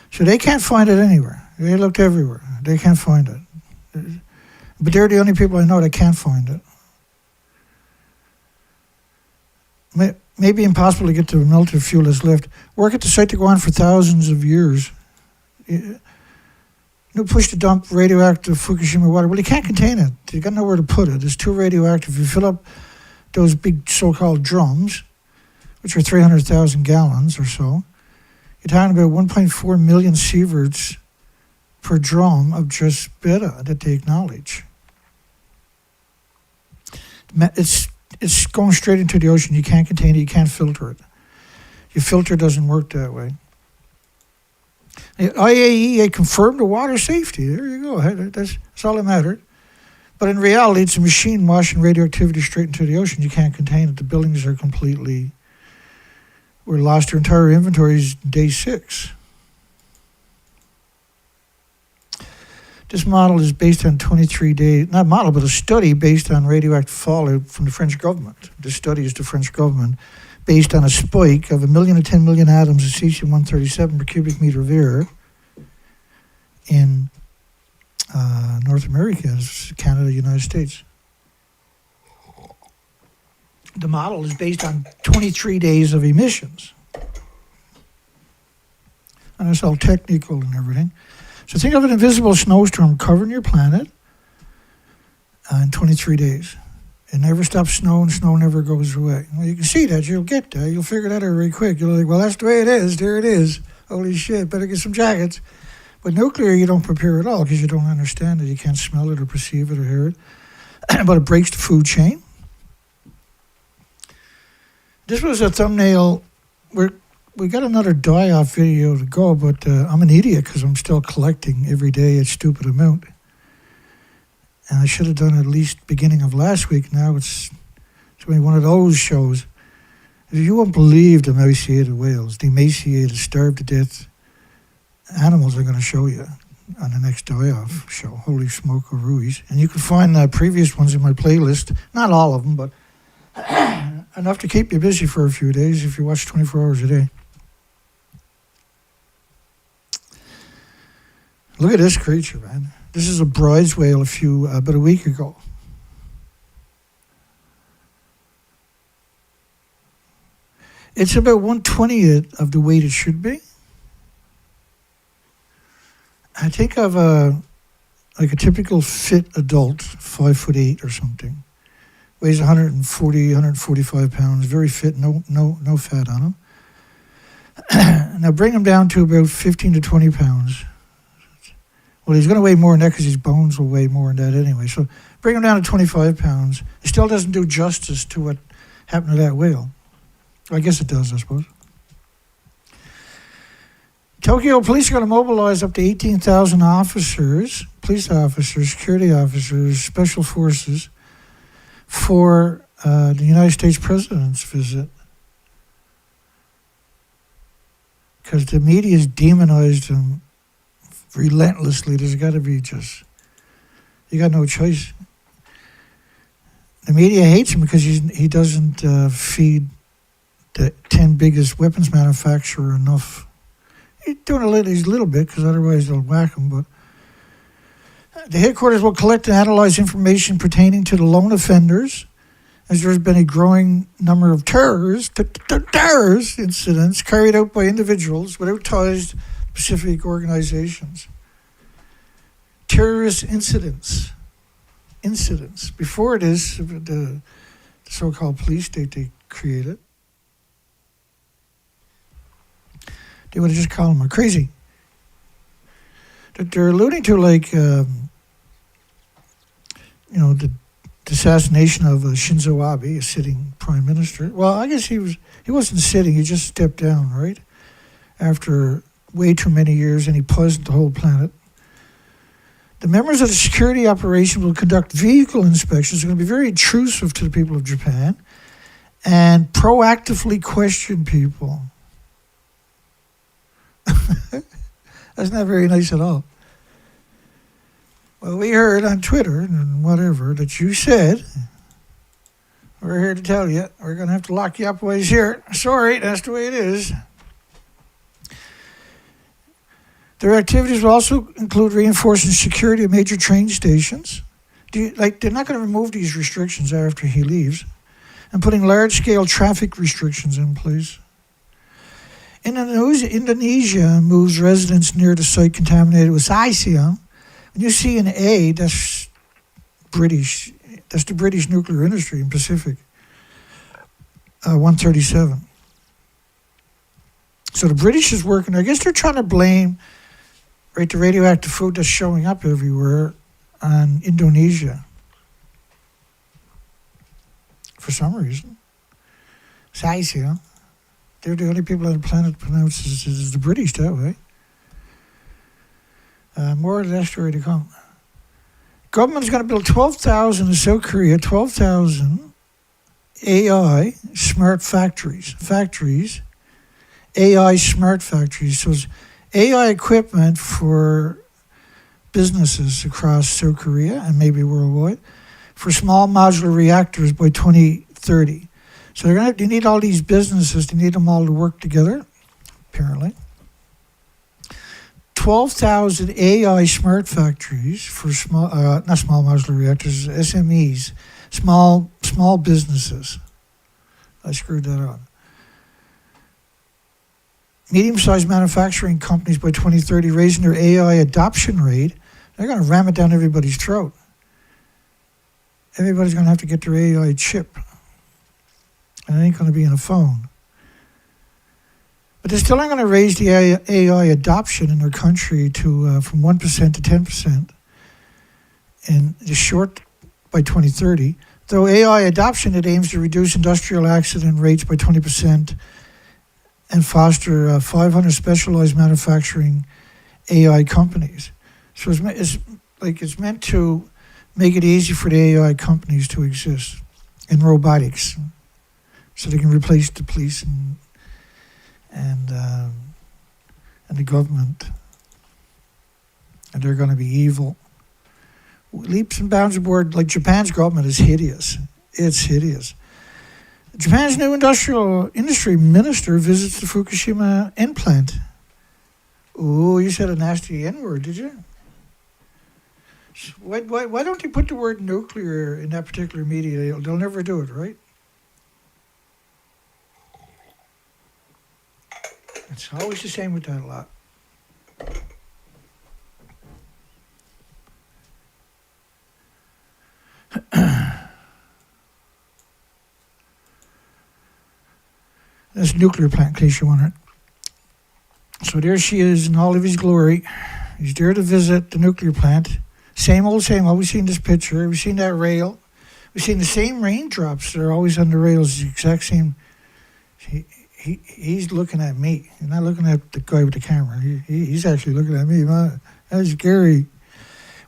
So they can't find it anywhere. They looked everywhere. They can't find it. But they're the only people I know that can't find it. Maybe impossible to get the melted fuel that's left. Work at the site to go on for thousands of years. Push to dump radioactive Fukushima water. Well, you can't contain it. You got nowhere to put it. It's too radioactive. You fill up those big so-called drums, which are 300,000 gallons or so. You're talking about 1.4 million sieverts per drum of just beta that they acknowledge. It's going straight into the ocean. You can't contain it. You can't filter it. Your filter doesn't work that way. The IAEA confirmed the water safety. There you go. That's all that mattered. But in reality, it's a machine washing radioactivity straight into the ocean. You can't contain it. The buildings are completely... We lost our entire inventories day 6. This model is based on 23 days... Not model, but a study based on radioactive fallout from the French government. This study is the French government, based on a spike of 1 million to 10 million atoms of Caesium-137 per cubic meter of air in North America, Canada, United States. The model is based on 23 days of emissions. And it's all technical and everything. So think of an invisible snowstorm covering your planet in 23 days. It never stops snowing, snow never goes away. Well, you can see that, you'll get that, you'll figure that out very quick. You'll like, well, that's the way it is, there it is. Holy shit, better get some jackets. But nuclear, you don't prepare at all because you don't understand it. You can't smell it or perceive it or hear it. But it breaks the food chain. This was a thumbnail. We got another die-off video to go, but I'm an idiot because I'm still collecting every day a stupid amount. And I should have done it at least beginning of last week. Now it's one of those shows. You won't believe the emaciated whales, the emaciated, starved to death animals I'm going to show you on the next die-off show. Holy smoke of Ruiz. And you can find previous ones in my playlist. Not all of them, but enough to keep you busy for a few days if you watch 24 hours a day. Look at this creature, man. This is a bronze whale about a week ago. It's about 1/20th of the weight it should be. I think of a typical fit adult, 5'8" or something. Weighs 140, 145 pounds, very fit, no fat on him. Now bring him down to about 15 to 20 pounds. Well, he's going to weigh more than that because his bones will weigh more than that anyway. So bring him down to 25 pounds. It still doesn't do justice to what happened to that whale. I guess it does, I suppose. Tokyo police are going to mobilize up to 18,000 officers, police officers, security officers, special forces, for the United States president's visit. Because the media has demonized him relentlessly. There's got to be you got no choice. The media hates him because he doesn't feed the 10 biggest weapons manufacturer enough. He's doing a little bit because otherwise they'll whack him. But The headquarters will collect and analyze information pertaining to the lone offenders, as there has been a growing number of terrorist incidents carried out by individuals without ties to specific organizations. Terrorist incidents. Before this, the so-called police state they created, they would have just called them crazy. That they're alluding to, like, the assassination of Shinzo Abe, a sitting prime minister. Well, I guess he wasn't sitting, he just stepped down, right? After way too many years, and he poisoned the whole planet. The members of the security operation will conduct vehicle inspections. They're going to be very intrusive to the people of Japan and proactively question people. That's not very nice at all. Well, we heard on Twitter and whatever that you said, we're here to tell you, we're going to have to lock you up while he's here. Sorry, that's the way it is. Their activities will also include reinforcing security at major train stations. They're not going to remove these restrictions after he leaves, and putting large-scale traffic restrictions in place. Indonesia moves residents near the site contaminated with Caesium. When you see an A, that's British. That's the British nuclear industry in Pacific. 137. So the British is working. I guess they're trying to blame, right, the radioactive food that's showing up everywhere on Indonesia. For some reason. Caesium. They're the only people on the planet pronounces the British that way. More of that story to come. Government's going to build 12,000 in South Korea, 12,000 AI smart factories. AI smart factories. So it's AI equipment for businesses across South Korea and maybe worldwide for small modular reactors by 2030. So they need all these businesses, they need them all to work together, apparently. 12,000 AI smart factories for not small modular reactors, SMEs, small businesses. I screwed that up. Medium-sized manufacturing companies by 2030 raising their AI adoption rate. They're going to ram it down everybody's throat. Everybody's going to have to get their AI chip. And it ain't going to be in a phone. But they're still not going to raise the AI adoption in their country to from 1% to 10% in the short by 2030. Though AI adoption, it aims to reduce industrial accident rates by 20% and foster 500 specialized manufacturing AI companies. So it's meant to make it easy for the AI companies to exist in robotics, so they can replace the police and the government, and they're going to be evil. Leaps and bounds aboard, like Japan's government is hideous. It's hideous. Japan's new industry minister visits the Fukushima end plant. Oh, you said a nasty N-word, did you? Why don't you put the word nuclear in that particular media? They'll never do it, right? It's always the same with that a lot. That's a nuclear plant, in case you're wondering. So there she is in all of his glory. He's there to visit the nuclear plant. Same old, same old. We've seen this picture. We've seen that rail. We've seen the same raindrops that are always on the rails. The exact same. He's looking at me. He's not looking at the guy with the camera. He's actually looking at me. That's scary.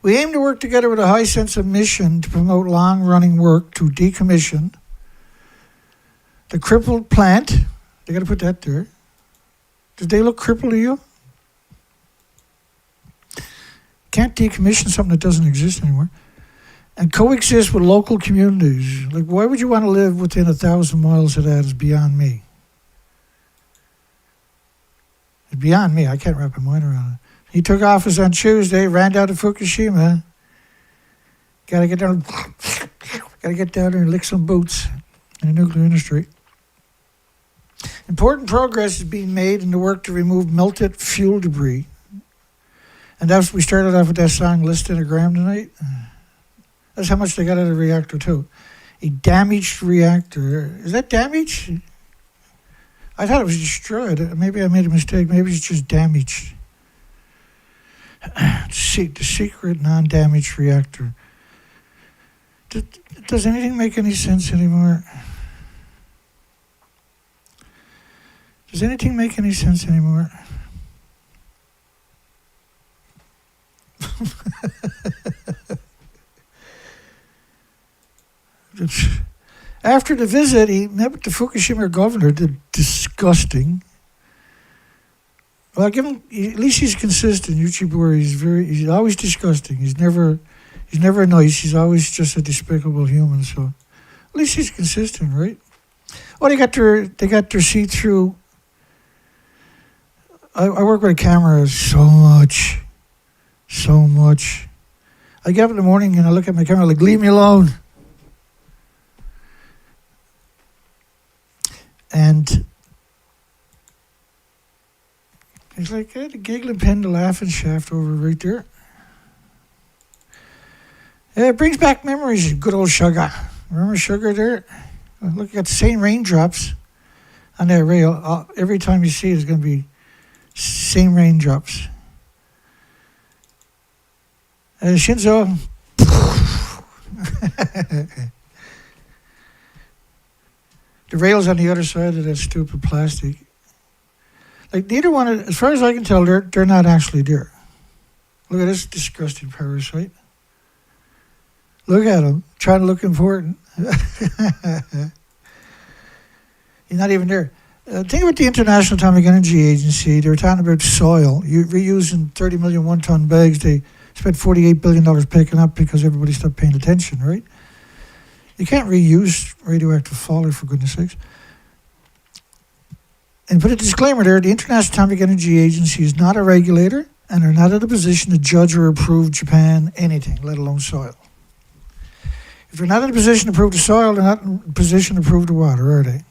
We aim to work together with a high sense of mission to promote long-running work to decommission the crippled plant. They got to put that there. Did they look crippled to you? Can't decommission something that doesn't exist anymore. And coexist with local communities. Like, why would you want to live within 1,000 miles of that? Is beyond me. It's beyond me. I can't wrap my mind around it. He took office on Tuesday, ran down to Fukushima. Gotta get down. Gotta get down there and lick some boots in the nuclear industry. Important progress is being made in the work to remove melted fuel debris. And that's, we started off with that song, List in a Gram tonight. That's how much they got out of the reactor, too. A damaged reactor. Is that damaged? I thought it was destroyed. Maybe I made a mistake. Maybe it's just damaged. The secret non-damaged reactor. Does anything make any sense anymore? Does anything make any sense anymore? After the visit, he met with the Fukushima governor. Disgusting. Well, give him. At least he's consistent. Yuchibori, he's always disgusting. He's never nice. He's always just a despicable human. So, at least he's consistent, right? Oh, they got their see-through. I work with a camera so much. I get up in the morning and I look at my camera like, leave me alone. And it's like the giggling pin, the laughing shaft over right there. Yeah, it brings back memories of good old Sugar. Remember Sugar there? Look, you got the same raindrops on that rail. Every time you see it, it's going to be same raindrops. Shinzo. The rail's on the other side of that stupid plastic. Like, neither one of, as far as I can tell, they're not actually there. Look at this disgusting parasite. Look at him, trying to look important. He's not even there. Think about the International Atomic Energy Agency. They were talking about soil. You're reusing 30 million one-ton bags. They spent $48 billion picking up because everybody stopped paying attention, right? You can't reuse radioactive fodder, for goodness sakes. And put a disclaimer there, the International Atomic Energy Agency is not a regulator and are not in a position to judge or approve Japan anything, let alone soil. If they're not in a position to approve the soil, they're not in a position to approve the water, are they?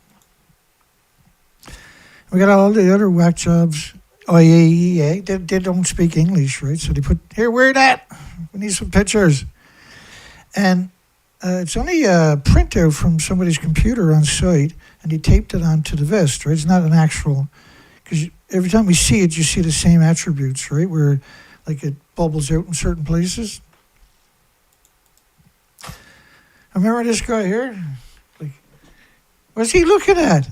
We got all the other whack jobs, IAEA, they don't speak English, right? So they put, here, wear that. We need some pictures. And it's only a printout from somebody's computer on site, and he taped it onto the vest, right? It's not an actual, because every time we see it, you see the same attributes, right? Where, like, it bubbles out in certain places. Remember this guy here? Like, what's he looking at?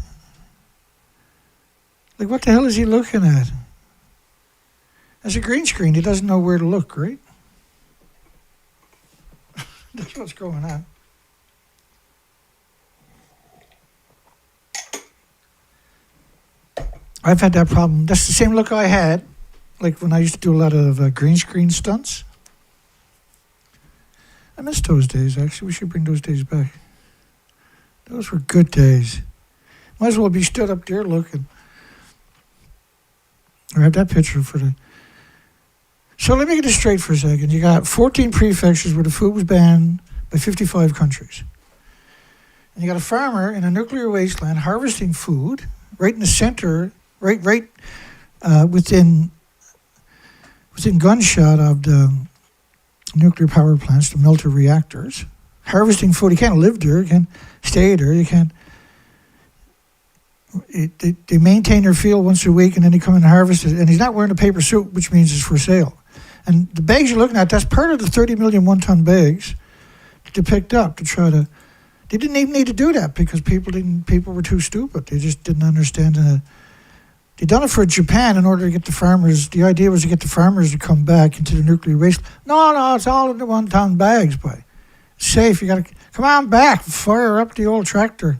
Like, what the hell is he looking at? That's a green screen. He doesn't know where to look, right? That's what's going on. I've had that problem. That's the same look I had, like when I used to do a lot of green screen stunts. I miss those days, actually. We should bring those days back. Those were good days. Might as well be stood up there looking. Or have that picture for the... So let me get this straight for a second. You got 14 prefectures where the food was banned by 55 countries. And you got a farmer in a nuclear wasteland harvesting food right in the center, right within gunshot of the nuclear power plants, the melter reactors. Harvesting food. You can't live there. You can't stay there. You can't... They maintain their field once a week and then they come and harvest it. And he's not wearing a paper suit, which means it's for sale. And the bags you're looking at, that's part of the 30 million one-ton bags that they picked up to try to... They didn't even need to do that because people were too stupid. They just didn't understand. They done it for Japan in order to get the farmers... The idea was to get the farmers to come back into the nuclear waste. No, it's all in the one-ton bags, boy. It's safe. You got to... Come on back. Fire up the old tractor.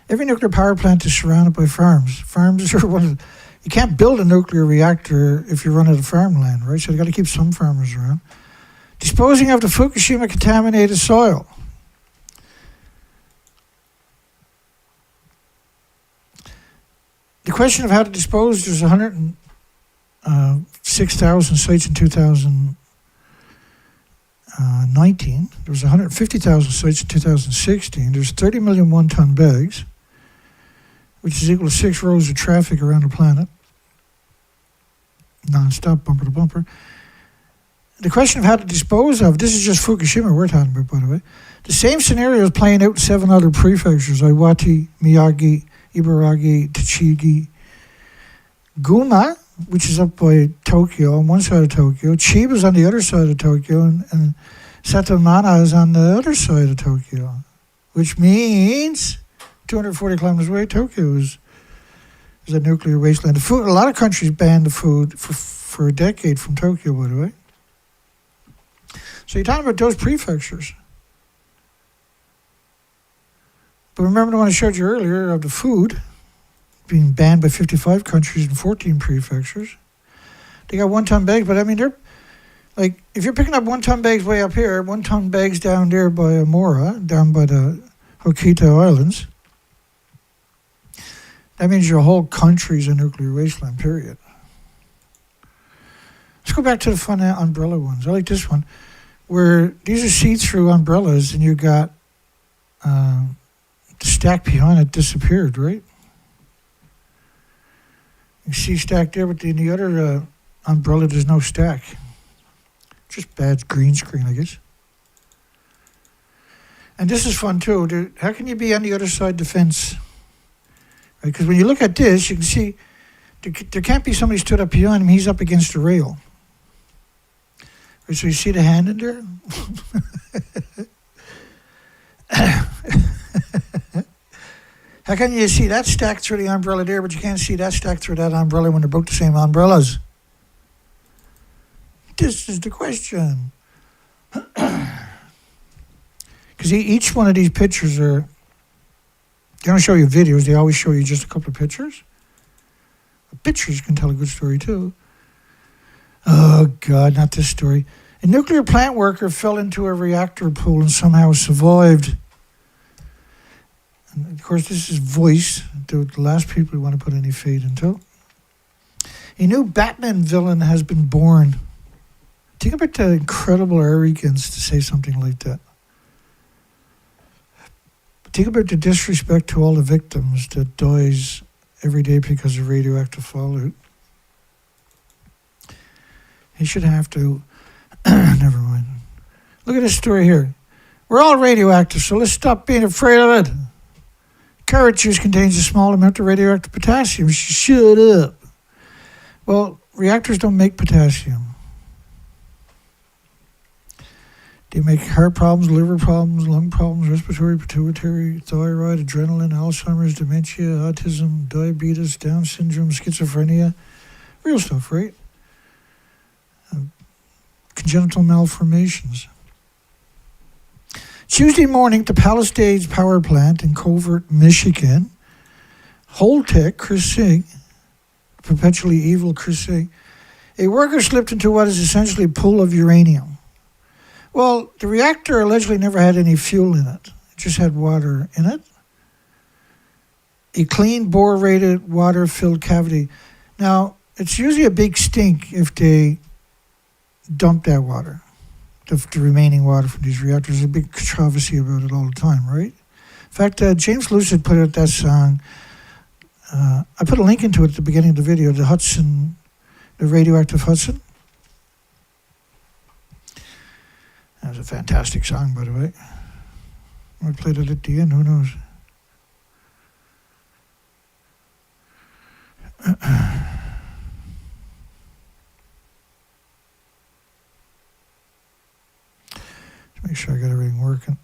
Every nuclear power plant is surrounded by farms. Farms are one of the... You can't build a nuclear reactor if you're running a farmland, right? So you got to keep some farmers around. Disposing of the Fukushima contaminated soil. The question of how to dispose, there's 106,000 sites in 2000 19. There was 150,000 sites in 2016. There's 30 million one-ton bags, which is equal to 6 rows of traffic around the planet, non-stop, bumper to bumper. The question of how to dispose of, this is just Fukushima we're talking about, by the way. The same scenario is playing out in 7 other prefectures: Iwate, Miyagi, Ibaraki, Tochigi, Gunma, which is up by Tokyo, on one side of Tokyo. Chiba's on the other side of Tokyo, and Satomana is on the other side of Tokyo, which means 240 kilometers away, Tokyo is a nuclear wasteland. The food, a lot of countries banned the food for a decade from Tokyo, by the way. So you're talking about those prefectures. But remember the one I showed you earlier of the food being banned by 55 countries and 14 prefectures. They got one-ton bags, but I mean, they're like, if you're picking up one-ton bags way up here, one-ton bags down there by Amora, down by the Hokkaido Islands, that means your whole country's a nuclear wasteland, period. Let's go back to the fun umbrella ones. I like this one, where these are see-through umbrellas, and you got the stack behind it disappeared, right? You see stack there, but in the other umbrella, there's no stack. Just bad green screen, I guess. And this is fun, too. How can you be on the other side of the fence? Right? Because when you look at this, you can see there can't be somebody stood up behind him. He's up against the rail. Right, so you see the hand in there? How can you see that stack through the umbrella there, but you can't see that stack through that umbrella when they're both the same umbrellas? This is the question. Because each one of these pictures are, they don't show you videos, they always show you just a couple of pictures. But pictures can tell a good story too. Oh God, not this story. A nuclear plant worker fell into a reactor pool and somehow survived. And of course, this is voice, the last people we want to put any faith into. A new Batman villain has been born. Think about the incredible arrogance to say something like that. Think about the disrespect to all the victims that dies every day because of radioactive fallout. He should have to... Never mind. Look at this story here. We're all radioactive, so let's stop being afraid of it. Carrot juice contains a small amount of radioactive potassium. Shut up. Well, reactors don't make potassium. They make heart problems, liver problems, lung problems, respiratory, pituitary, thyroid, adrenaline, Alzheimer's, dementia, autism, diabetes, Down syndrome, schizophrenia. Real stuff, right? Congenital malformations. Tuesday morning at the Palisades Power Plant in Covert, Michigan, Holtec, Chris Singh, perpetually evil Chris Singh, a worker slipped into what is essentially a pool of uranium. Well, the reactor allegedly never had any fuel in it. It just had water in it. A clean, bore-rated, water-filled cavity. Now, it's usually a big stink if they dump that water, the remaining water from these reactors. There's a big controversy about it all the time, right? In fact, James Lucid put out that song. I put a link into it at the beginning of the video, the Hudson, the radioactive Hudson. That was a fantastic song, by the way. I played it at the end, who knows? Make sure I got everything working.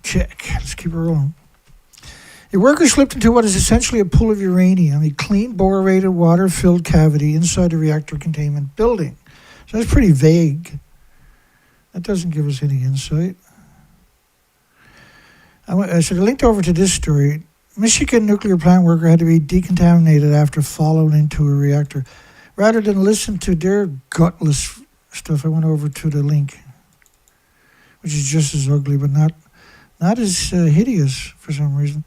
Check. Let's keep it rolling. A worker slipped into what is essentially a pool of uranium, a clean, bore-rated, water-filled cavity inside a reactor containment building. So that's pretty vague. That doesn't give us any insight. So I linked over to this story. Michigan nuclear plant worker had to be decontaminated after falling into a reactor. Rather than listen to their gutless stuff, I went over to the link, which is just as ugly, but not as hideous for some reason.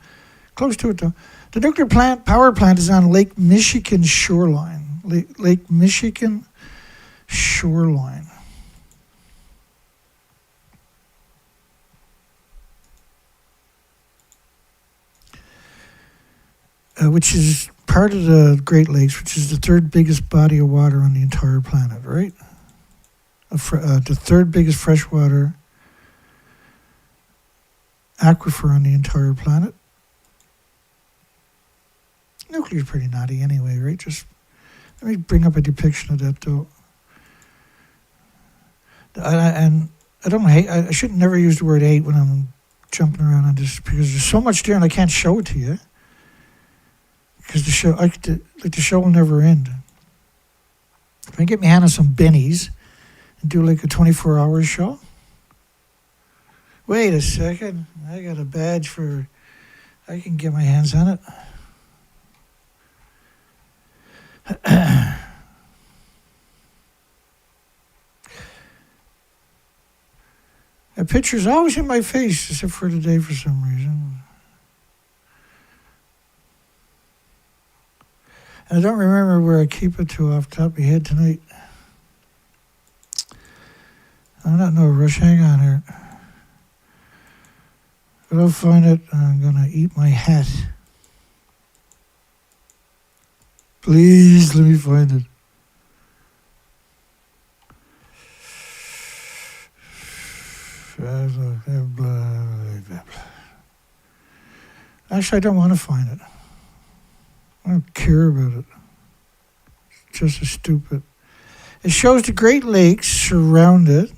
Close to it, though. The nuclear power plant is on Lake Michigan shoreline. Lake Michigan shoreline. which is part of the Great Lakes, which is the third biggest body of water on the entire planet, right? The third biggest freshwater aquifer on the entire planet. Nuclear is pretty naughty anyway, right? Just let me bring up a depiction of that, though. And I don't hate. I should never use the word hate when I'm jumping around on this, because there's so much there and I can't show it to you. Because the show will never end. If I get my hand on some bennies and do like a 24-hour show. Wait a second, I got a badge for. I can get my hands on it. A picture's always in my face, except for today for some reason. I don't remember where I keep it to off the top of my head tonight. I'm not in no rush. Hang on here. If I don't find it, I'm going to eat my hat. Please let me find it. Actually, I don't want to find it. I don't care about it. It's just as stupid. It shows the Great Lakes surround it.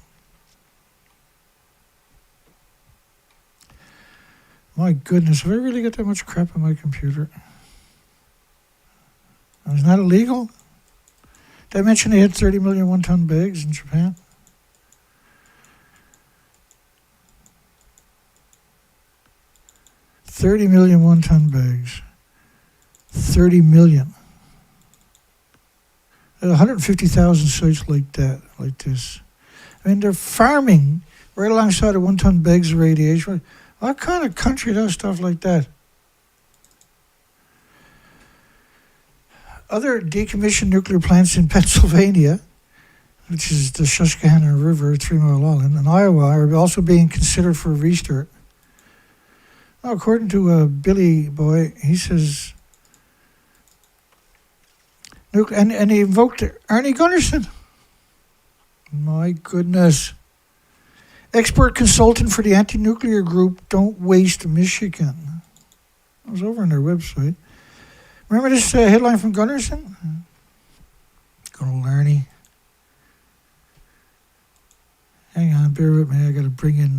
My goodness, have I really got that much crap on my computer? Is that illegal? Did I mention they had 30 million one-ton bags in Japan? $30 million one-ton bags. 30 million. 150,000 sites like that, like this. I mean, they're farming right alongside the one-ton bags of radiation. What kind of country does stuff like that? Other decommissioned nuclear plants in Pennsylvania, which is the Susquehanna River, 3 Mile Island, and Iowa, are also being considered for a restart. Now, according to Billy Boy, he says, and he invoked Arnie Gunnarsson. My goodness. Expert consultant for the anti-nuclear group Don't Waste Michigan. I was over on their website. Remember this headline from Gunnarsson? Good old Arnie. Hang on, bear with me. I got to bring in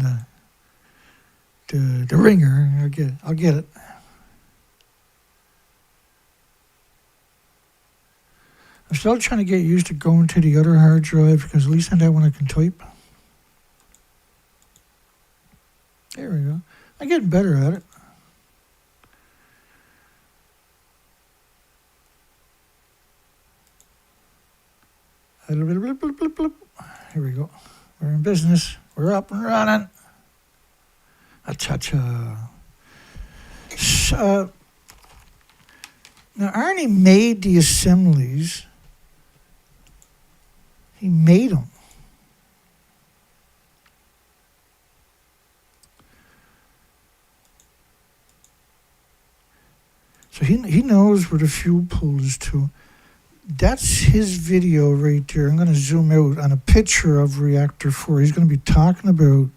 the ringer. I'll get it. I'm still trying to get used to going to the other hard drive, because at least on that one I can type. There we go. I'm getting better at it. Here we go. We're in business. We're up and running. Cha-cha. Now, Arnie made the assemblies. He made them. So he knows where the fuel pool is too. That's his video right there. I'm going to zoom out on a picture of Reactor 4. He's going to be talking about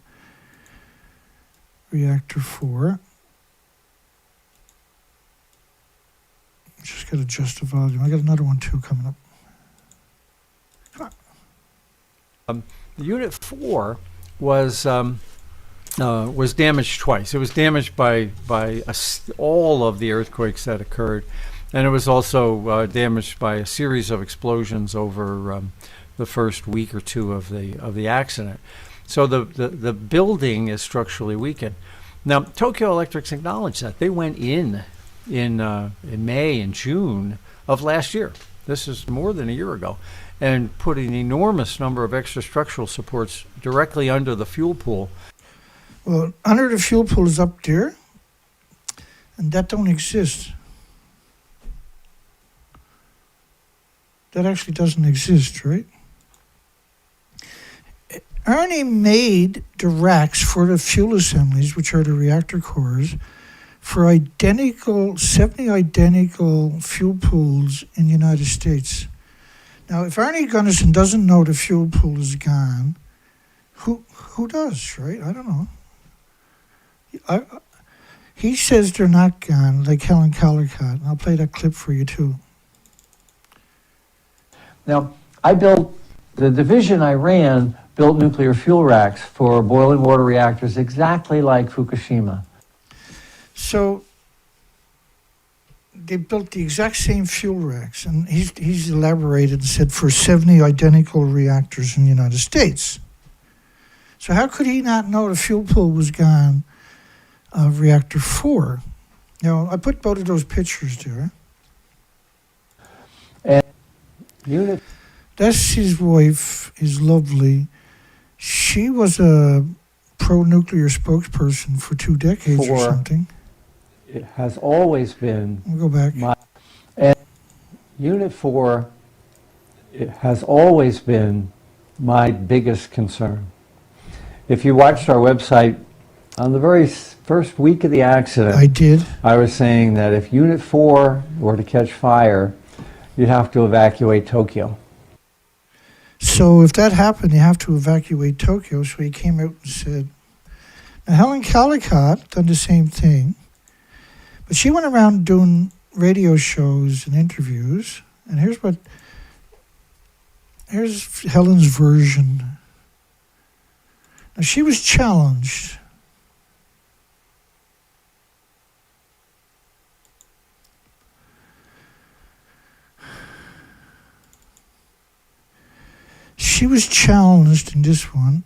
Reactor 4. Just got to adjust the volume. I got another one too coming up. Come on. Unit 4 was damaged twice. It was damaged by all of the earthquakes that occurred, and it was also damaged by a series of explosions over the first week or two of the accident. So the building is structurally weakened. Now, Tokyo Electric's acknowledged that. They went in May and June of last year. This is more than a year ago, and put an enormous number of extra structural supports directly under the fuel pool. Well, under the fuel pool is up there, and that don't exist. That actually doesn't exist, right? Arnie made the racks for the fuel assemblies, which are the reactor cores, for 70 identical fuel pools in the United States. Now, if Arnie Gunnison doesn't know the fuel pool is gone, who does, right? I don't know. He says they're not gone, like Helen Callicott. And I'll play that clip for you, too. Now, the division I ran built nuclear fuel racks for boiling water reactors exactly like Fukushima. So they built the exact same fuel racks, and he's elaborated and said for 70 identical reactors in the United States. So how could he not know the fuel pool was gone of Reactor 4? Now, I put both of those pictures there. And unit. That's his wife, is lovely. She was a pro-nuclear spokesperson for 2 decades or something. It has always been. We'll go back. And Unit 4, it has always been my biggest concern. If you watched our website, on the very first week of the accident, I did. I was saying that if Unit 4 were to catch fire, you'd have to evacuate Tokyo. So if that happened, you have to evacuate Tokyo. So he came out and said, now Helen Callicott done the same thing, but she went around doing radio shows and interviews. And here's Helen's version. Now she was challenged. She was challenged in this one.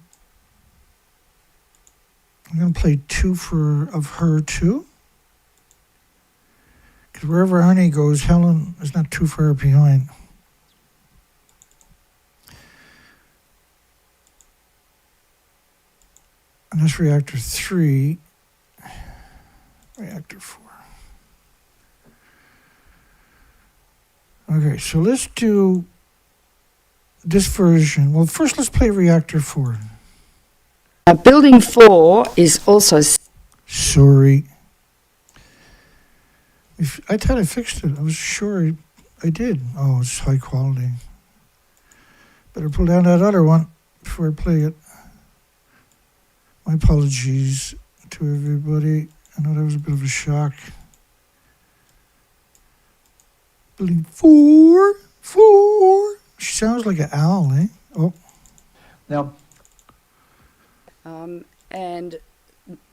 I'm going to play 2 of her too. Because wherever Arnie goes, Helen is not too far behind. And that's Reactor 3. Reactor 4. Okay, so let's do this version. Well, first let's play Reactor 4. Building 4 is also... Sorry. I thought I fixed it. I was sure I did. Oh, it's high quality. Better pull down that other one before I play it. My apologies to everybody. I know that was a bit of a shock. Building 4. She sounds like an owl, eh? Oh. Now. And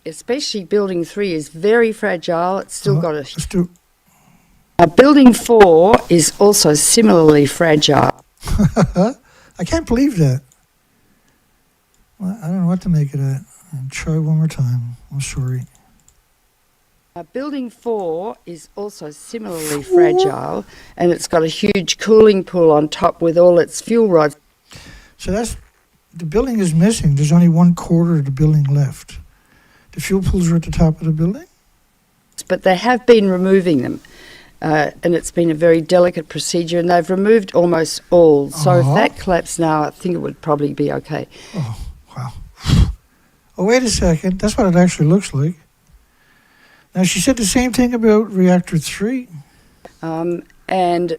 especially Building 3 is very fragile. It's still got a... Let's do... Building 4 is also similarly fragile. I can't believe that. Well, I don't know what to make of that. I'll try one more time. I'm sorry. Building 4 is also similarly fragile, and it's got a huge cooling pool on top with all its fuel rods. So that's... The building is missing. There's only 1/4 of the building left. The fuel pools are at the top of the building? But they have been removing them, and it's been a very delicate procedure, and they've removed almost all. So if that collapsed now, I think it would probably be okay. Oh, wow. Oh, wait a second. That's what it actually looks like. Now, she said the same thing about Reactor 3. And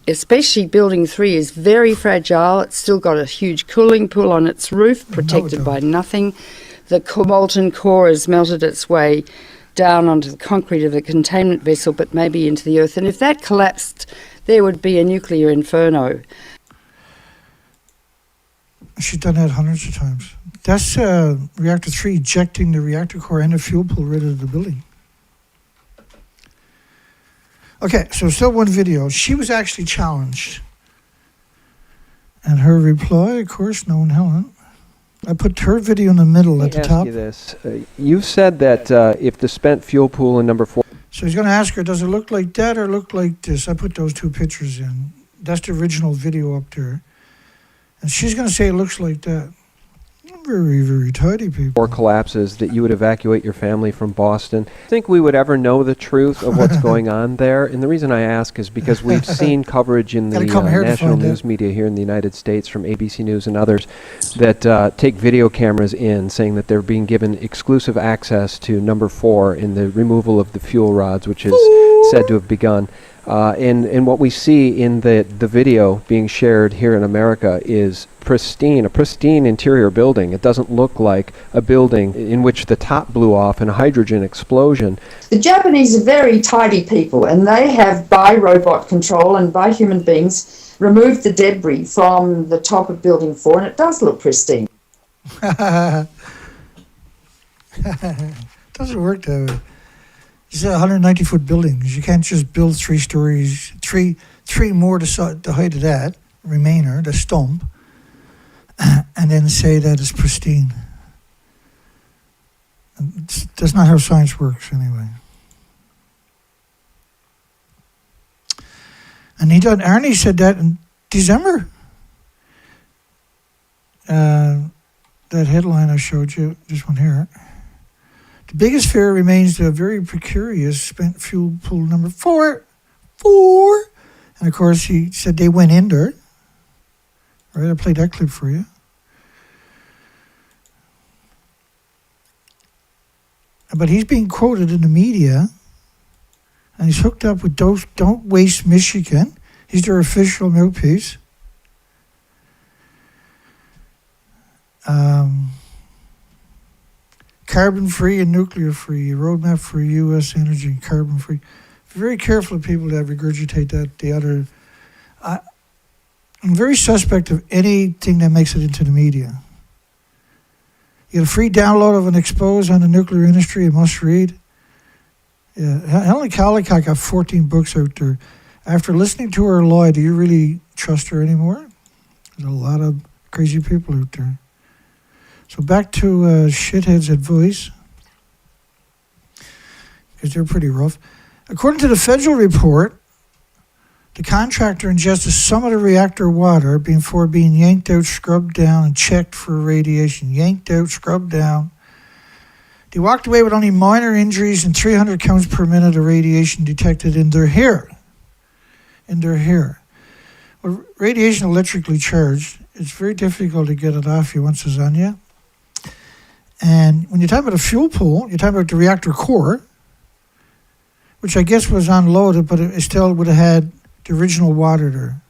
especially Building 3 is very fragile. It's still got a huge cooling pool on its roof, protected by nothing. The molten core has melted its way down onto the concrete of the containment vessel, but maybe into the earth. And if that collapsed, there would be a nuclear inferno. She's done that hundreds of times. That's Reactor 3 ejecting the reactor core and the fuel pool right out of the building. Okay, so still one video. She was actually challenged. And her reply, of course, knowing Helen. I put her video in the middle at the top. Let me ask you this. You said that if the spent fuel pool in number 4... So he's going to ask her, does it look like that or look like this? I put those 2 pictures in. That's the original video up there. And she's going to say it looks like that. Very, very tidy people. Or collapses, that you would evacuate your family from Boston. Think we would ever know the truth of what's going on there? And the reason I ask is because we've seen coverage in the national news media here in the United States from ABC News and others that take video cameras in, saying that they're being given exclusive access to number 4 in the removal of the fuel rods, which is said to have begun. And what we see in the video being shared here in America is a pristine interior building. It doesn't look like a building in which the top blew off in a hydrogen explosion. The Japanese are very tidy people, and they have, by robot control and by human beings, removed the debris from the top of Building 4, and it does look pristine. Doesn't work that way. These are 190-foot buildings. You can't just build 3 stories, three more to the height of that remainder, the stump, and then say that it's pristine. That's not how science works, anyway. And Arnie said that in December. That headline I showed you, this one here. The biggest fear remains the very precarious spent fuel pool number 4. And of course, he said they went in there. Right, I played that clip for you. But he's being quoted in the media, and he's hooked up with Don't Waste Michigan. He's their official mouthpiece. Carbon-free and nuclear-free, a roadmap for U.S. energy, carbon-free. Be very careful of people that regurgitate that. The other, I'm very suspect of anything that makes it into the media. You get a free download of an expose on the nuclear industry, a must read. Yeah, Helen Calicut got 14 books out there. After listening to her lie, do you really trust her anymore? There's a lot of crazy people out there. So back to shitheads' advice, because they're pretty rough. According to the federal report, the contractor ingested some of the reactor water before being yanked out, scrubbed down, and checked for radiation. Yanked out, scrubbed down. They walked away with only minor injuries and 300 counts per minute of radiation detected in their hair. Well, radiation electrically charged, it's very difficult to get it off you once it's on you. And when you talk about a fuel pool, you're talking about the reactor core, which I guess was unloaded, but it still would have had the original water there.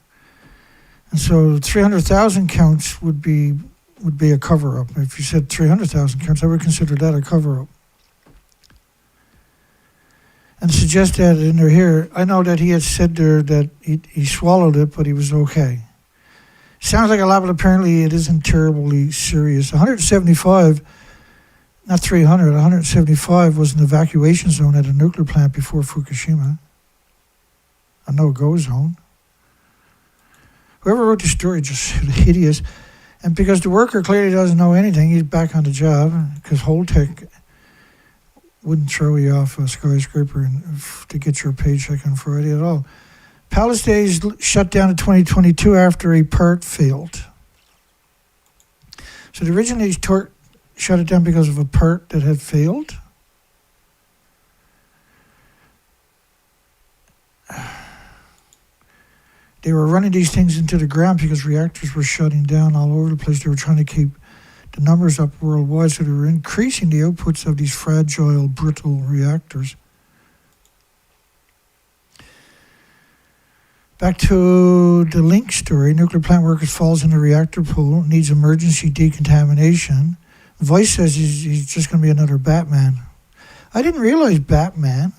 And so 300,000 counts would be a cover-up. If you said 300,000 counts, I would consider that a cover-up. And suggest that in their hair, I know that he had said there that he swallowed it, but he was okay. Sounds like a lot, but apparently it isn't terribly serious. 175, not 300, 175 was an evacuation zone at a nuclear plant before Fukushima. A no-go zone. Whoever wrote the story just hideous. And because the worker clearly doesn't know anything, he's back on the job, because Holtec wouldn't throw you off a skyscraper to get your paycheck on Friday at all. Palace Days shut down in 2022 after a part failed. So they originally shut it down because of a part that had failed. They were running these things into the ground because reactors were shutting down all over the place. They were trying to keep the numbers up worldwide, so they were increasing the outputs of these fragile, brittle reactors. Back to the Link story. Nuclear plant workers falls in the reactor pool, needs emergency decontamination. Vice says he's just going to be another Batman. I didn't realize Batman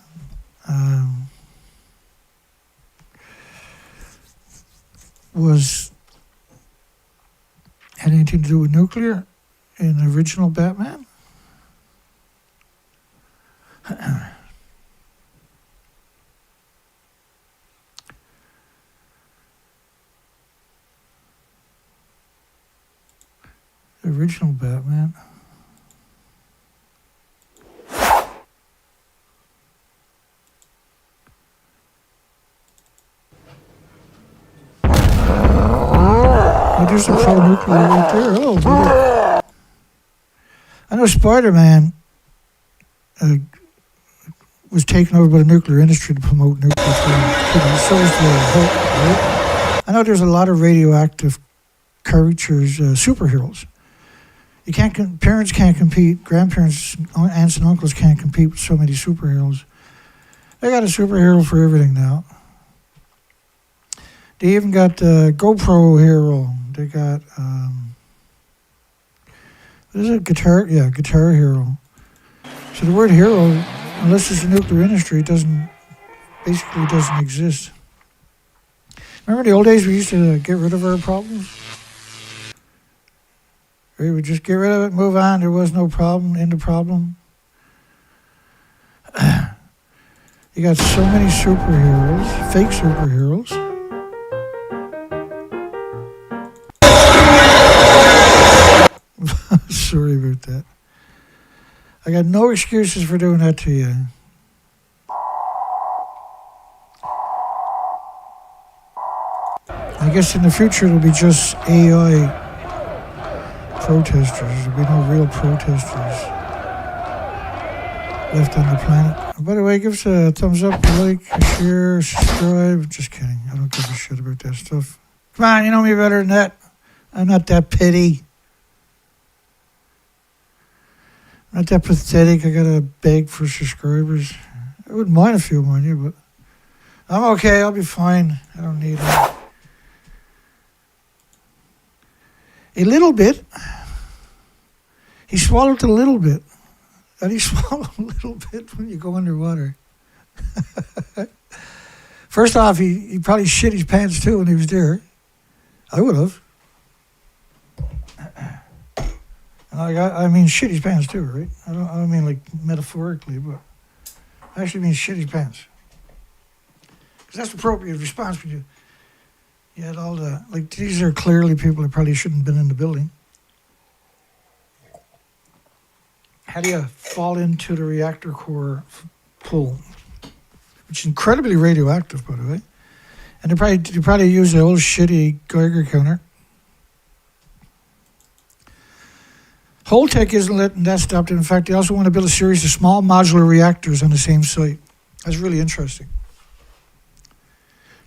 had anything to do with nuclear in the original Batman. The original Batman. Oh, there's a pro-nuclear right there. Oh, know Spider-Man was taken over by the nuclear industry to promote nuclear fuel. So was the Hulk, right? I know there's a lot of radioactive creatures, superheroes. You can't. Parents can't compete. Grandparents, aunts and uncles can't compete with so many superheroes. They got a superhero for everything now. They even got GoPro hero. They got what is it? Guitar? Yeah, Guitar Hero. So the word hero, unless it's the nuclear industry, basically doesn't exist. Remember the old days we used to get rid of our problems? We would just get rid of it, move on. There was no problem, end of problem. You got so many superheroes, fake superheroes. Sorry about that. I got no excuses for doing that to you. I guess in the future it'll be just AI protesters. There'll be no real protesters left on the planet. By the way, give us a thumbs up, like, share, subscribe. Just kidding. I don't give a shit about that stuff. Come on, you know me better than that. I'm not that petty. I'm not that pathetic. I gotta beg for subscribers. I wouldn't mind a few more, but I'm okay. I'll be fine. I don't need it. A little bit. He swallowed a little bit. And he swallowed a little bit when you go underwater. First off, he probably shit his pants too when he was there. I would have. I mean shit his pants too, right? I don't mean like metaphorically, but I actually mean shit his pants. Because that's the appropriate response when you had all the, like, these are clearly people that probably shouldn't have been in the building. How do you fall into the reactor core pool, which is incredibly radioactive, by the way? And they probably use the old shitty Geiger counter. Holtec isn't letting that stop. In fact, they also want to build a series of small modular reactors on the same site. That's really interesting.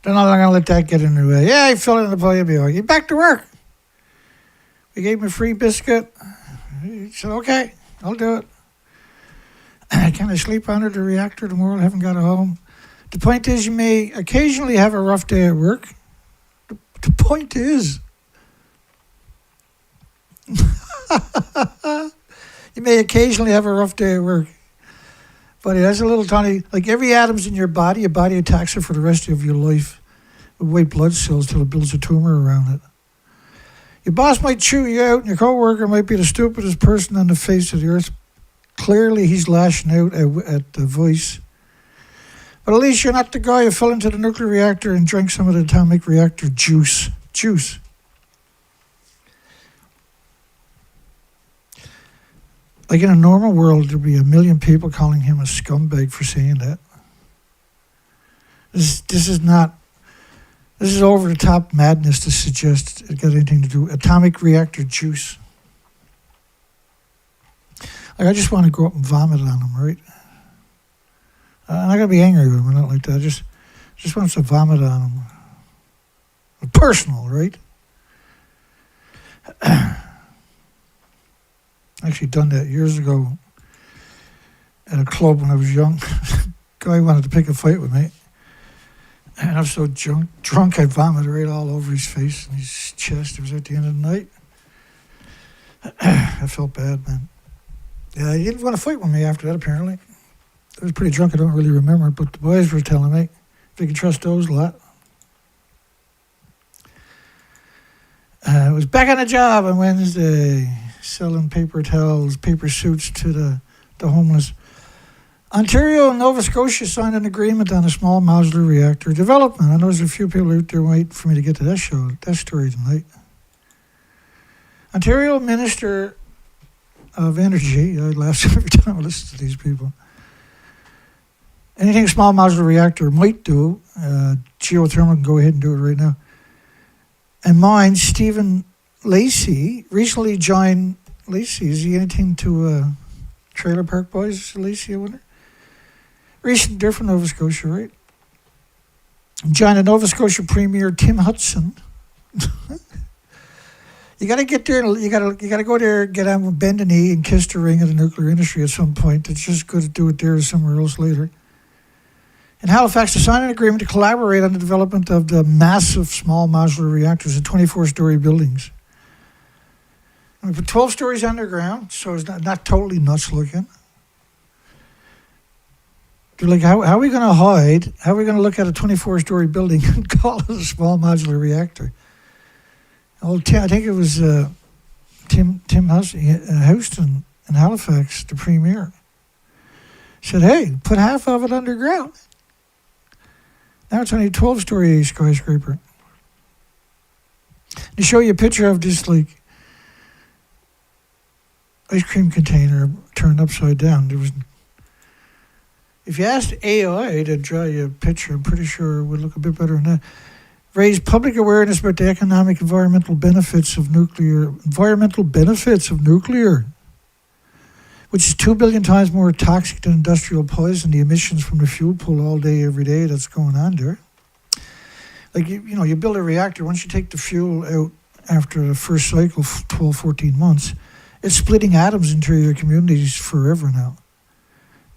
They're not going to let that get in the way. Yeah, he fell in the pipe. You're back to work. We gave him a free biscuit. He said, okay, I'll do it. Can I sleep under the reactor tomorrow? I haven't got it home. The point is, you may occasionally have a rough day at work. The point is, you may occasionally have a rough day at work. But it has a little tiny, like every atom's in your body attacks it for the rest of your life with white blood cells till it builds a tumor around it. Your boss might chew you out, and your coworker might be the stupidest person on the face of the earth. Clearly, he's lashing out at the voice. But at least you're not the guy who fell into the nuclear reactor and drank some of the atomic reactor juice. Like in a normal world, there'd be 1 million people calling him a scumbag for saying that. This is over-the-top madness to suggest it got anything to do with atomic reactor juice. Like, I just want to go up and vomit on him, right? I'm not going to be angry with him or not like that. I just want to vomit on him. Personal, right? Actually done that years ago at a club when I was young. Guy wanted to pick a fight with me. And I was so drunk I vomited right all over his face and his chest. It was at the end of the night. I felt bad, man. Yeah, he didn't want to fight with me after that, apparently. I was pretty drunk, I don't really remember, but the boys were telling me if you can trust those a lot. I was back on the job on Wednesday, selling paper towels, paper suits to the homeless. Ontario and Nova Scotia signed an agreement on a small modular reactor development. I know there's a few people out there waiting for me to get to that story tonight. Ontario Minister of Energy, I laugh every time I listen to these people. Anything a small modular reactor might do, geothermal can go ahead and do it right now. And mine, Stephen Lacey, recently joined Alicia, is he anything to Trailer Park Boys, Alicia, I wonder? Recent, different Nova Scotia, right? Join the Nova Scotia Premier Tim Hudson. You got to get there. You got to go there, get on, bend a knee, and kiss the ring of the nuclear industry at some point. It's just good to do it there or somewhere else later. In Halifax, to sign an agreement to collaborate on the development of the massive small modular reactors in 24-story buildings. And we put 12 stories underground, so it's not totally nuts looking. They're like, how are we going to hide? How are we going to look at a 24-story building and call it a small modular reactor? I think it was Tim Houston in Halifax, the premier, said, hey, put half of it underground. Now it's only a 12-story skyscraper. To show you a picture of this, like, ice cream container turned upside down. There was, if you asked AI to draw you a picture, I'm pretty sure it would look a bit better than that. Raise public awareness about the economic environmental benefits of nuclear, which is 2 billion times more toxic than industrial poison, the emissions from the fuel pool all day, every day that's going on there. Like, you build a reactor, once you take the fuel out after the first cycle, 12, 14 months, it's splitting atoms into your communities forever now.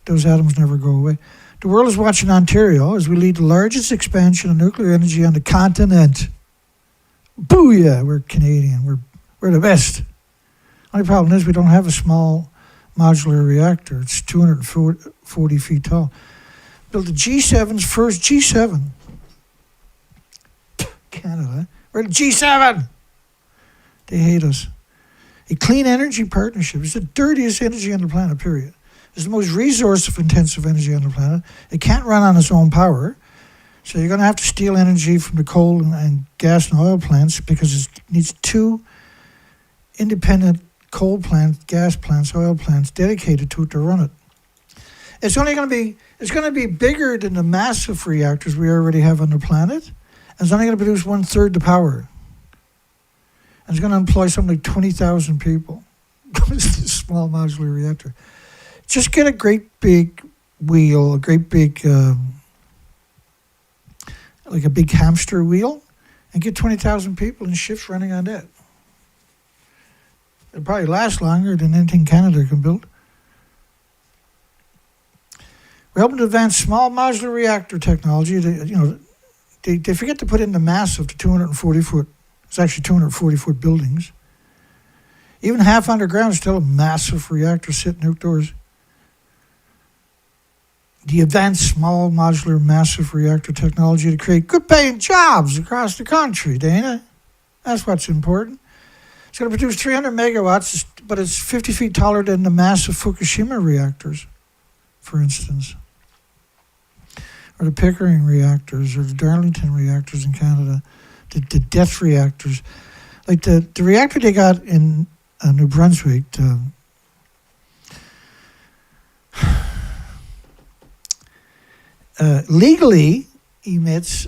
Those atoms never go away. The world is watching Ontario as we lead the largest expansion of nuclear energy on the continent. Booyah! We're Canadian. We're the best. Only problem is we don't have a small modular reactor. It's 240 feet tall. Built the G7's first G7. Canada. We're the G7! They hate us. A clean energy partnership is the dirtiest energy on the planet, period. It's the most resource-intensive energy on the planet. It can't run on its own power. So you're going to have to steal energy from the coal and gas and oil plants because it needs 2 independent coal plants, gas plants, oil plants dedicated to it to run it. It's going to be bigger than the massive reactors we already have on the planet. And it's only going to produce 1/3 the power. And it's going to employ something like 20,000 people. It's a small modular reactor. Just get a great big wheel, a great big, like a big hamster wheel, and get 20,000 people in shifts running on that. It'll probably last longer than anything Canada can build. We're helping to advance small modular reactor technology. They forget to put in the mass of the 240-foot. It's actually 240-foot buildings. Even half underground is still a massive reactor sitting outdoors. The advanced small modular massive reactor technology to create good-paying jobs across the country, Dana. That's what's important. It's going to produce 300 megawatts, but it's 50 feet taller than the massive Fukushima reactors, for instance. Or the Pickering reactors, or the Darlington reactors in Canada, the death reactors. Like the reactor they got in New Brunswick, legally emits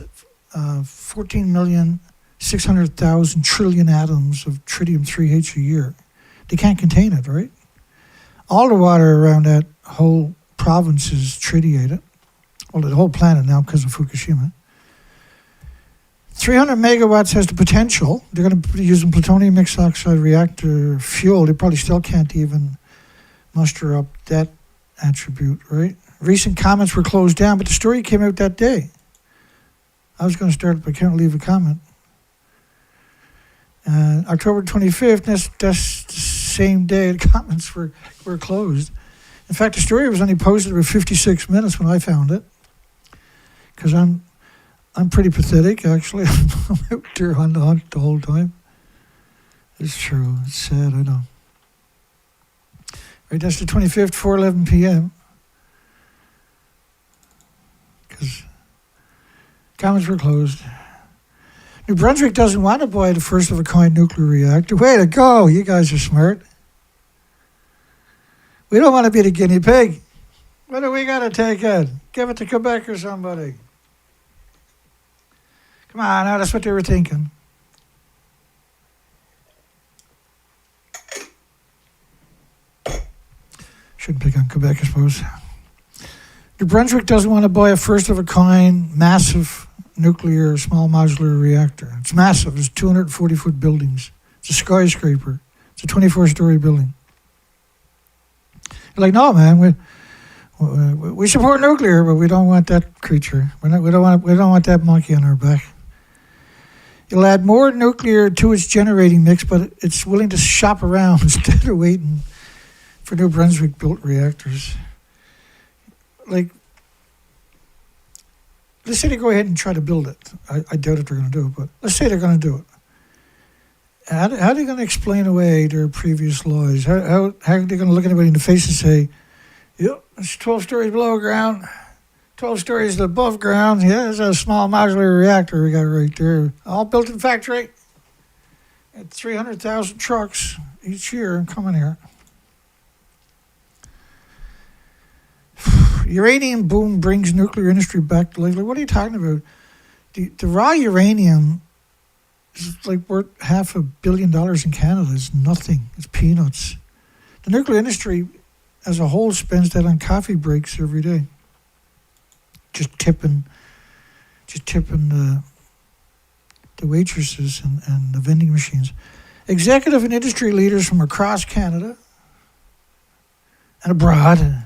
14,600,000 trillion atoms of tritium-3H a year. They can't contain it, right? All the water around that whole province is tritiated. Well, the whole planet now because of Fukushima. 300 megawatts has the potential. They're going to be using plutonium mixed oxide reactor fuel. They probably still can't even muster up that attribute, right? Recent comments were closed down, but the story came out that day. I was going to start, but I can't leave a comment. October 25th, that's the same day the comments were closed. In fact, the story was only posted for 56 minutes when I found it, because I'm pretty pathetic, actually. I'm out there on the hunt the whole time. It's true. It's sad, I know. Right, that's the 25th, 4:11 p.m. Because comments were closed. New Brunswick doesn't want to buy the first-of-a-kind nuclear reactor. Way to go! You guys are smart. We don't want to be the guinea pig. What do we got to take it? Give it to Quebec or somebody. Come on, now that's what they were thinking. Shouldn't pick on Quebec, I suppose. New Brunswick doesn't want to buy a first-of-a-kind, massive nuclear small modular reactor. It's massive. It's 240-foot buildings. It's a skyscraper. It's a 24-story building. They're like, no, man, we support nuclear, but we don't want that creature. We don't want that monkey on our back. It'll add more nuclear to its generating mix, but it's willing to shop around instead of waiting for New Brunswick-built reactors. Like, let's say they go ahead and try to build it. I doubt if they're going to do it, but let's say they're going to do it. How are they going to explain away their previous lies? How are they going to look anybody in the face and say, yep, it's 12 stories below ground, 12 stories above ground. Yeah, it's a small modular reactor we got right there. All built in factory. At 300,000 trucks each year coming here. Uranium boom brings nuclear industry back to life. Like, what are you talking about? The raw uranium is like worth $500 million in Canada. It's nothing. It's peanuts. The nuclear industry as a whole spends that on coffee breaks every day. Just tipping the waitresses and the vending machines. Executive and industry leaders from across Canada and abroad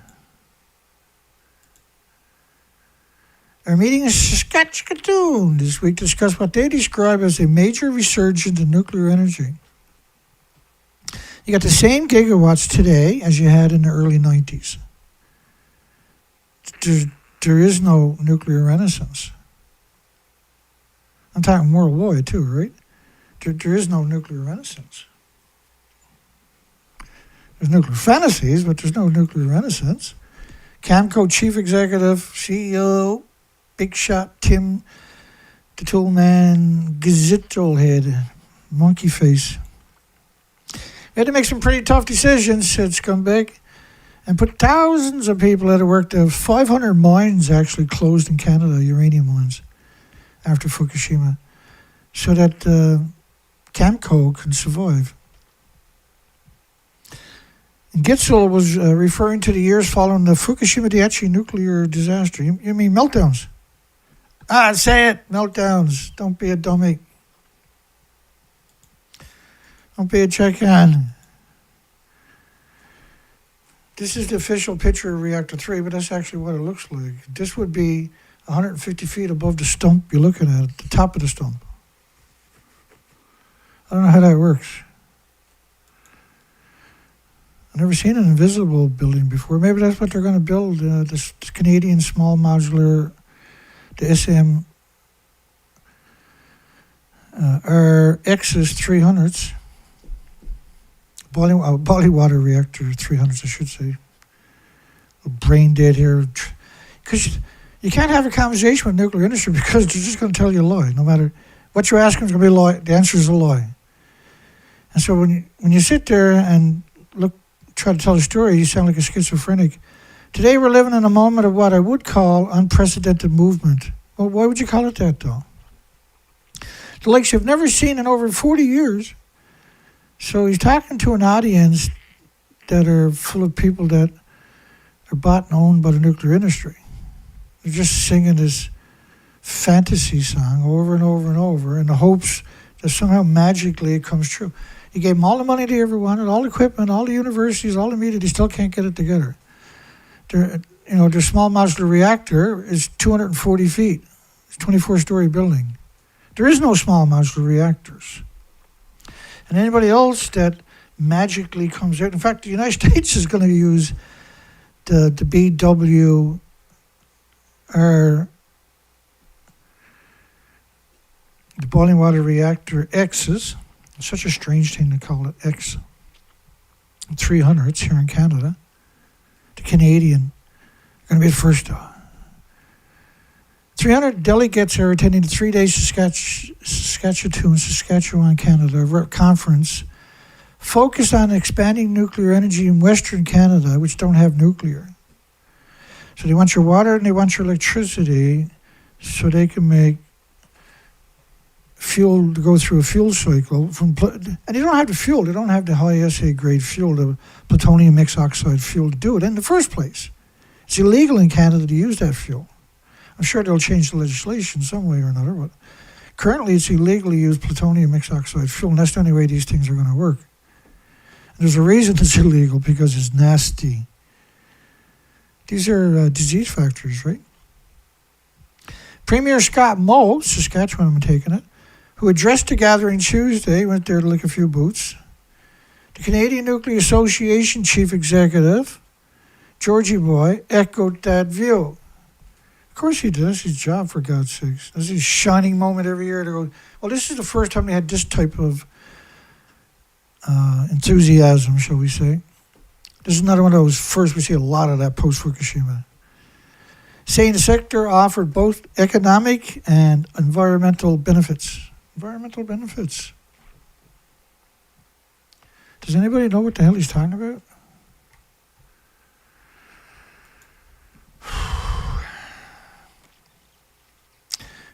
are meeting in Saskatchewan this week to discuss what they describe as a major resurgence in nuclear energy. You got the same gigawatts today as you had in the early 90s. There is no nuclear renaissance. I'm talking worldwide too, right? There is no nuclear renaissance. There's nuclear fantasies, but there's no nuclear renaissance. Camco chief executive, CEO, big shot Tim, the tool man, gazettal head, monkey face. We had to make some pretty tough decisions, said Scumbag, and put thousands of people out of work. 500 mines actually closed in Canada, uranium mines, after Fukushima, so that Camco can survive. And Gitzel was referring to the years following the Fukushima Daiichi nuclear disaster. You mean meltdowns? Say it, meltdowns. Don't be a dummy. Don't be a check-on. This is the official picture of Reactor 3, but that's actually what it looks like. This would be 150 feet above the stump you're looking at the top of the stump. I don't know how that works. I've never seen an invisible building before. Maybe that's what they're going to build, this Canadian small modular, the SM RX's 300s. Body water reactor 300s, I should say. Brain dead here. Because you can't have a conversation with nuclear industry because they're just going to tell you a lie. No matter what you're asking is going to be a lie. The answer is a lie. And so when you sit there and try to tell a story, you sound like a schizophrenic. Today we're living in a moment of what I would call unprecedented movement. Well, why would you call it that, though? The likes you've never seen in over 40 years. So he's talking to an audience that are full of people that are bought and owned by the nuclear industry. They're just singing this fantasy song over and over and over in the hopes that somehow magically it comes true. He gave them all the money they ever wanted, all the equipment, all the universities, all the media. They still can't get it together. Their small modular reactor is 240 feet. It's a 24-story building. There is no small modular reactors. And anybody else that magically comes out, in fact, the United States is going to use the BWR, the boiling water reactor X's. It's such a strange thing to call it X. 300s here in Canada. The Canadian are going to be the first. 300 delegates are attending the 3-day Saskatchewan, Canada conference focused on expanding nuclear energy in Western Canada, which don't have nuclear. So they want your water and they want your electricity so they can make fuel to go through a fuel cycle and you don't have the fuel. They don't have the high assay grade fuel, the plutonium mixed oxide fuel to do it in the first place. It's illegal in Canada to use that fuel. I'm sure they'll change the legislation some way or another, but currently it's illegal to use plutonium mixed oxide fuel, and that's the only way these things are going to work. And there's a reason it's illegal, because it's nasty. These are disease factors, right? Premier Scott Moe, Saskatchewan, I'm taking it, who addressed the gathering Tuesday, went there to lick a few boots. The Canadian Nuclear Association chief executive, Georgie Boy, echoed that view. Of course he does. His job, for God's sakes. This is his shining moment every year to go, well, this is the first time they had this type of enthusiasm, shall we say. This is another one of those first. We see a lot of that post-Fukushima. Saying the sector offered both economic and environmental benefits. Environmental benefits. Does anybody know what the hell he's talking about?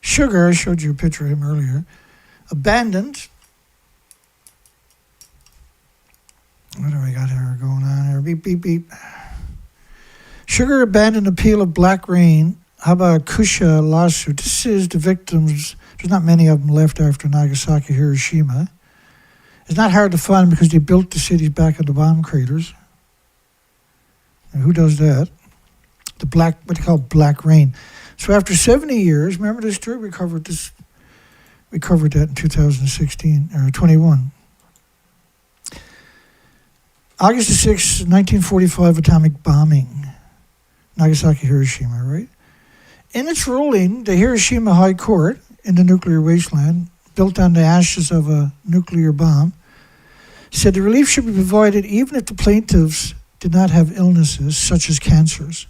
Sugar, I showed you a picture of him earlier, abandoned. What do we got here going on here? Beep, beep, beep. Sugar abandoned appeal of Black Rain Habakusha lawsuit. This is the victims. There's not many of them left after Nagasaki, Hiroshima. It's not hard to find because they built the cities back of the bomb craters. And who does that? The black, what they call Black Rain. So after 70 years, remember this story? We covered this. We covered that in 2016 or 21. August 6, 1945, atomic bombing. Nagasaki, Hiroshima, right? In its ruling, the Hiroshima High Court in the nuclear wasteland, built on the ashes of a nuclear bomb, said the relief should be provided even if the plaintiffs did not have illnesses such as cancers.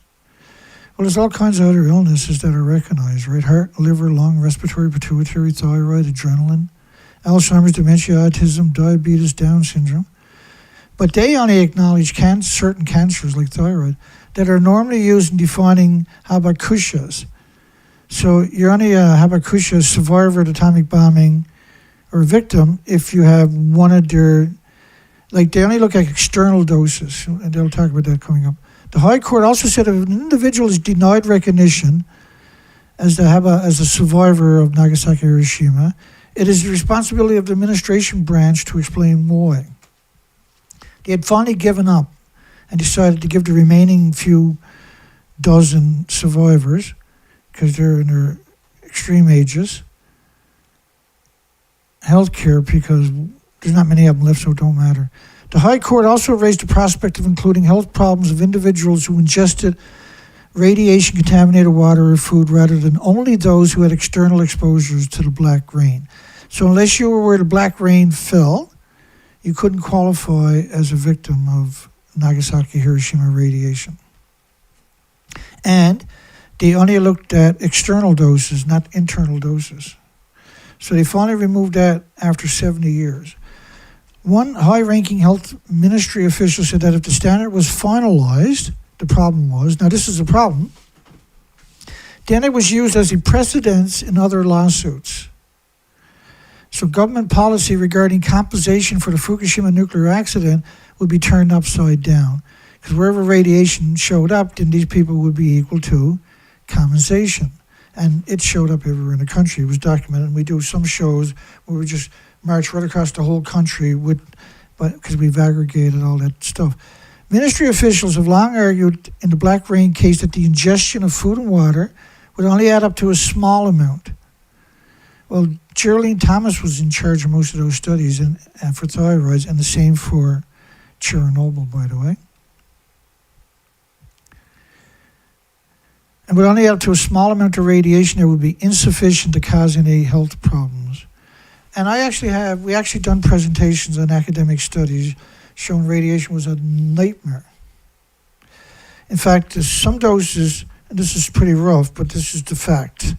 Well, there's all kinds of other illnesses that are recognized, right? Heart, liver, lung, respiratory, pituitary, thyroid, adrenaline, Alzheimer's, dementia, autism, diabetes, Down syndrome. But they only acknowledge certain cancers like thyroid that are normally used in defining habakushas. So you're only a habakusha survivor of atomic bombing or a victim if you have one of their, like they only look at external doses, and they'll talk about that coming up. The High Court also said if an individual is denied recognition as a survivor of Nagasaki, Hiroshima, it is the responsibility of the administration branch to explain why. They had finally given up and decided to give the remaining few dozen survivors, because they're in their extreme ages, health care, because there's not many of them left, so it don't matter. The High Court also raised the prospect of including health problems of individuals who ingested radiation-contaminated water or food rather than only those who had external exposures to the Black Rain. So unless you were where the Black Rain fell, you couldn't qualify as a victim of Nagasaki, Hiroshima radiation. And they only looked at external doses, not internal doses. So they finally removed that after 70 years. One high-ranking health ministry official said that if the standard was finalized, the problem was, now this is a problem, then it was used as a precedent in other lawsuits. So government policy regarding compensation for the Fukushima nuclear accident would be turned upside down. Because wherever radiation showed up, then these people would be equal to compensation. And it showed up everywhere in the country. It was documented. And we do some shows where we just march right across the whole country because we've aggregated all that stuff. Ministry officials have long argued in the Black Rain case that the ingestion of food and water would only add up to a small amount. Well, Geraldine Thomas was in charge of most of those studies and for thyroids, and the same for Chernobyl, by the way. And would only add up to a small amount of radiation that would be insufficient to cause any health problems. And we actually done presentations on academic studies showing radiation was a nightmare. In fact, there's some doses, and this is pretty rough, but this is the fact,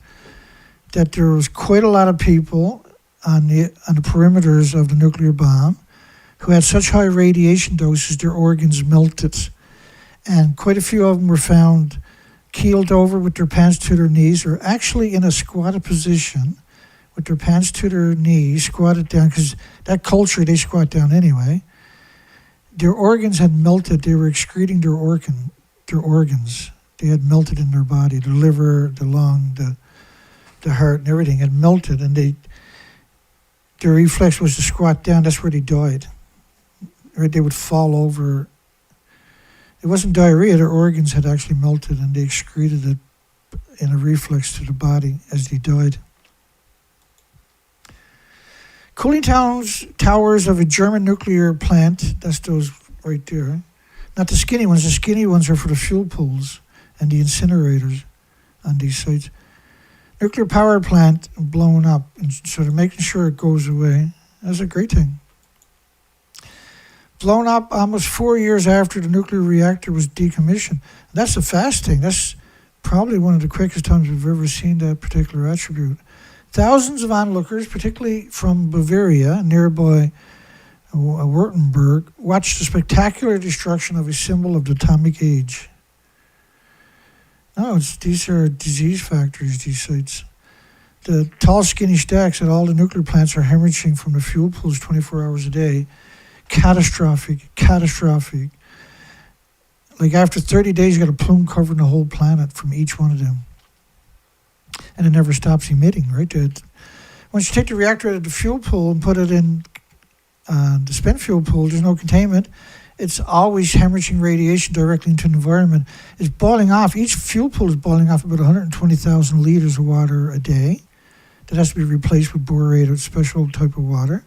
that there was quite a lot of people on the perimeters of the nuclear bomb who had such high radiation doses their organs melted. And quite a few of them were found keeled over with their pants to their knees or actually in a squatted position with their pants to their knees, squatted down, because that culture, they squat down anyway. Their organs had melted. They were excreting their organs. They had melted in their body. The liver, the lung, the heart, and everything had melted, and their reflex was to squat down. That's where they died. Right? They would fall over. It wasn't diarrhea. Their organs had actually melted, and they excreted it in a reflex to the body as they died. Cooling towers of a German nuclear plant, that's those right there. Not the skinny ones. The skinny ones are for the fuel pools and the incinerators on these sites. Nuclear power plant blown up, and so they're making sure it goes away. That's a great thing. Blown up almost 4 years after the nuclear reactor was decommissioned. That's a fast thing. That's probably one of the quickest times we've ever seen that particular attribute. Thousands of onlookers, particularly from Bavaria, nearby Württemberg, watched the spectacular destruction of a symbol of the atomic age. No, these are disease factories, these sites. The tall, skinny stacks at all the nuclear plants are hemorrhaging from the fuel pools 24 hours a day. Catastrophic. Like after 30 days, you got a plume covering the whole planet from each one of them. And it never stops emitting, right? Once you take the reactor out of the fuel pool and put it in the spent fuel pool, there's no containment. It's always hemorrhaging radiation directly into the environment. It's boiling off. Each fuel pool is boiling off about 120,000 liters of water a day. That has to be replaced with borated, special type of water.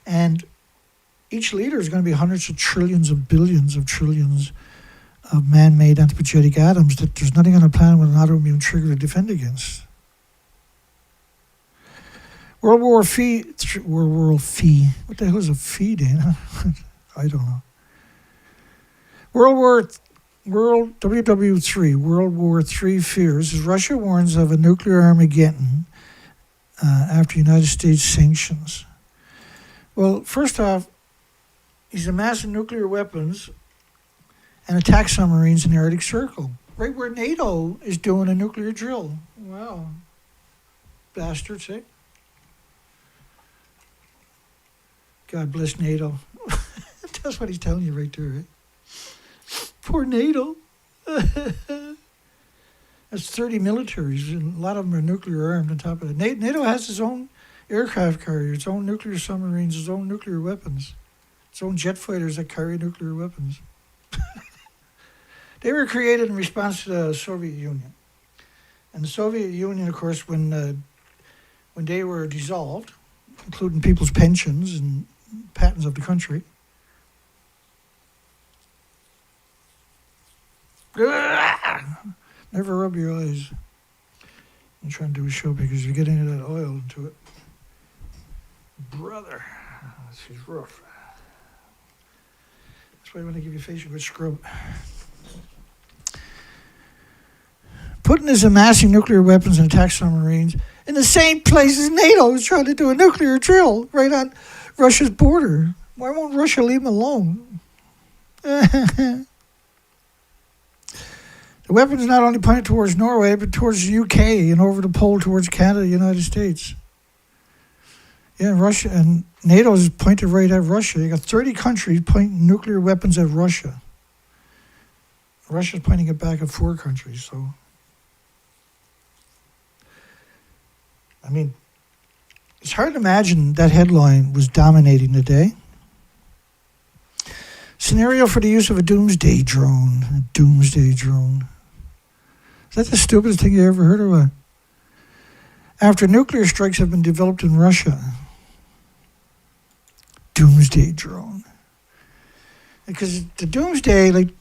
And each liter is going to be hundreds of trillions of billions of trillions of man-made anthropogenic atoms that there's nothing on the planet with an autoimmune trigger to defend against. World War Fee. What the hell is a fee, Dana? I don't know. WW3, World War III fears, as Russia warns of a nuclear Armageddon after United States sanctions. Well, first off, he's amassing nuclear weapons and attack submarines in the Arctic Circle, right where NATO is doing a nuclear drill. Wow. Bastards, eh? God bless NATO. That's what he's telling you right there, right? Poor NATO. That's 30 militaries, and a lot of them are nuclear armed on top of it. NATO has its own aircraft carrier, its own nuclear submarines, its own nuclear weapons, its own jet fighters that carry nuclear weapons. They were created in response to the Soviet Union. And the Soviet Union, of course, when they were dissolved, including people's pensions and patents of the country, never rub your eyes. I'm trying to do a show because you're getting that oil into it. Brother, this is rough. That's why I want to give your face a good scrub. Putin is amassing nuclear weapons and attack submarines in the same place as NATO is trying to do a nuclear drill right on Russia's border. Why won't Russia leave him alone? The weapons not only pointed towards Norway, but towards the UK and over the pole towards Canada, the United States. Yeah, Russia and NATO is pointed right at Russia. You got 30 countries pointing nuclear weapons at Russia. Russia's pointing it back at 4 countries, so. I mean, it's hard to imagine that headline was dominating the day. Scenario for the use of a doomsday drone. A doomsday drone. Is that the stupidest thing you ever heard of? After nuclear strikes have been developed in Russia. Doomsday drone. Because the doomsday, like,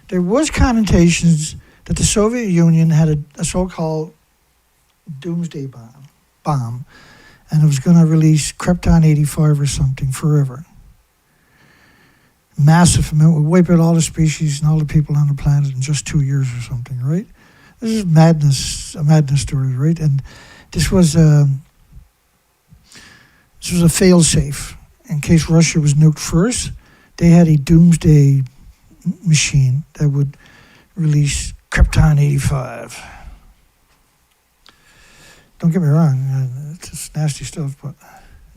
there was connotations that the Soviet Union had a so-called doomsday bomb, and it was going to release Krypton 85 or something forever. Massive amount, would wipe out all the species and all the people on the planet in just 2 years or something, right? This is madness, a madness story, right? And this was a fail-safe. In case Russia was nuked first, they had a doomsday machine that would release Krypton 85. Don't get me wrong, it's just nasty stuff, but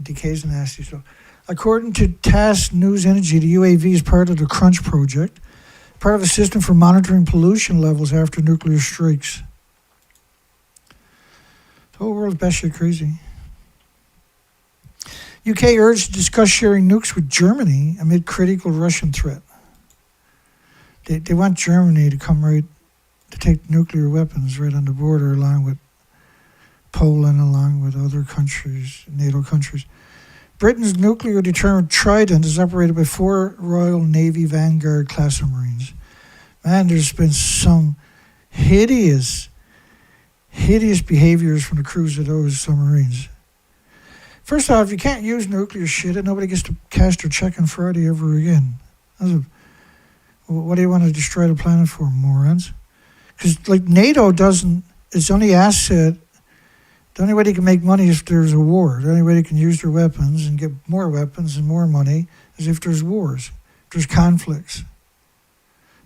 decay is nasty stuff. According to TASS News Energy, the UAV is part of the Crunch project, part of a system for monitoring pollution levels after nuclear strikes. The whole world's batshit crazy. UK urged to discuss sharing nukes with Germany amid critical Russian threat. They want Germany to come right, to take nuclear weapons right on the border along with Poland, along with other countries, NATO countries. Britain's nuclear-deterrent Trident is operated by 4 Royal Navy Vanguard class submarines. Man, there's been some hideous behaviors from the crews of those submarines. First off, you can't use nuclear shit and nobody gets to cash their check on Friday ever again. What do you want to destroy the planet for, morons? Because, like, NATO doesn't, its only asset, the only way they can make money is if there's a war. The only way they can use their weapons and get more weapons and more money is if there's wars, if there's conflicts.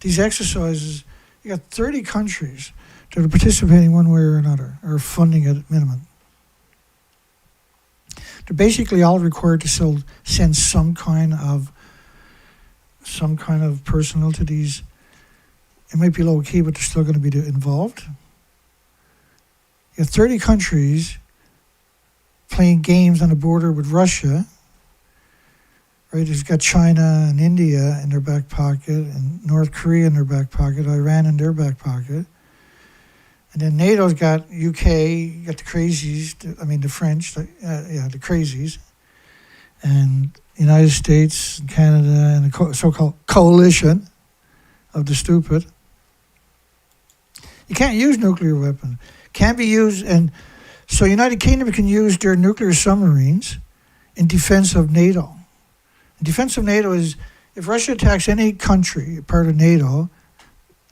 These exercises, you got 30 countries that are participating one way or another, or funding it at minimum. They're basically all required to send some kind of personnel to these. It might be low key, but they're still going to be involved. You have 30 countries playing games on the border with Russia. Right? It's got China and India in their back pocket, and North Korea in their back pocket, Iran in their back pocket. And then NATO's got UK, you got the crazies, the French, the crazies, and United States and Canada and the so-called coalition of the stupid. You can't use nuclear weapons. Can't be used, and so United Kingdom can use their nuclear submarines in defense of NATO. In defense of NATO is, if Russia attacks any country, part of NATO,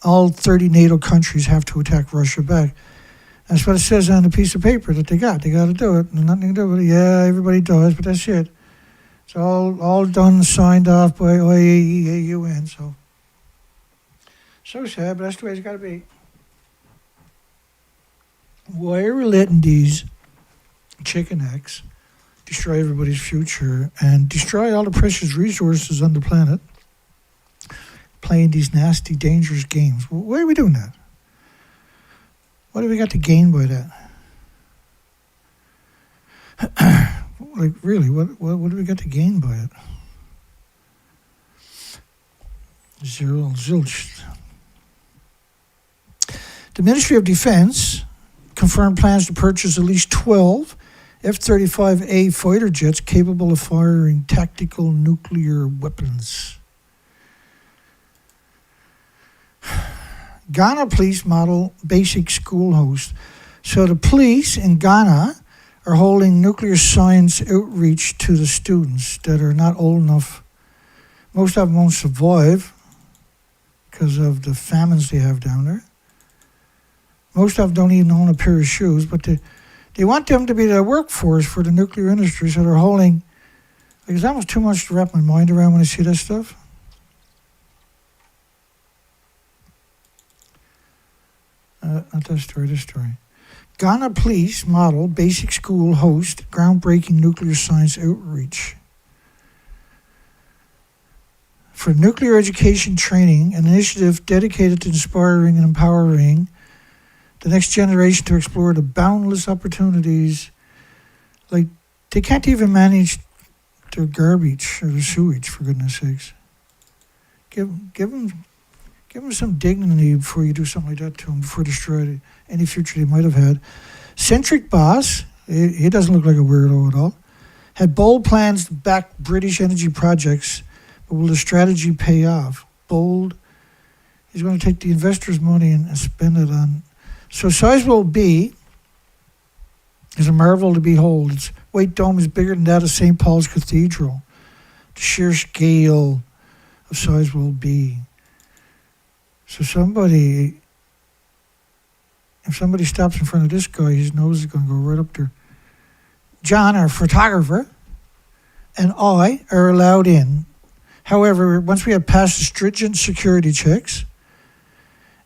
all 30 NATO countries have to attack Russia back. That's what it says on the piece of paper that they got. They got to do it. There's nothing to do with it. Yeah, everybody does, but that's it. It's all done, signed off by IAEA, UN. So sad, but that's the way it's got to be. Why are we letting these chicken eggs destroy everybody's future and destroy all the precious resources on the planet? Playing these nasty, dangerous games. Why are we doing that? What do we got to gain by that? Like, really, what do we got to gain by it? Zilch. The Ministry of Defense confirmed plans to purchase at least 12 F-35A fighter jets capable of firing tactical nuclear weapons. Ghana police model basic school host. So the police in Ghana are holding nuclear science outreach to the students that are not old enough. Most of them won't survive because of the famines they have down there. Most of them don't even own a pair of shoes, but they want them to be the workforce for the nuclear industry, so they're holding. Like, it's almost too much to wrap my mind around when I see that stuff. Not that story, this story. Ghana police model basic school host groundbreaking nuclear science outreach. For nuclear education training, an initiative dedicated to inspiring and empowering the next generation to explore the boundless opportunities. Like, they can't even manage their garbage or their sewage, for goodness sakes. Give them some dignity before you do something like that to them, before destroy any future they might have had. Centric Boss, he doesn't look like a weirdo at all, had bold plans to back British energy projects, but will the strategy pay off? Bold. He's going to take the investors' money and spend it on. So Sizewell B is a marvel to behold. Its white dome is bigger than that of St. Paul's Cathedral. The sheer scale of Sizewell B. So if somebody stops in front of this guy, his nose is going to go right up there. John, our photographer, and I are allowed in. However, once we have passed the stringent security checks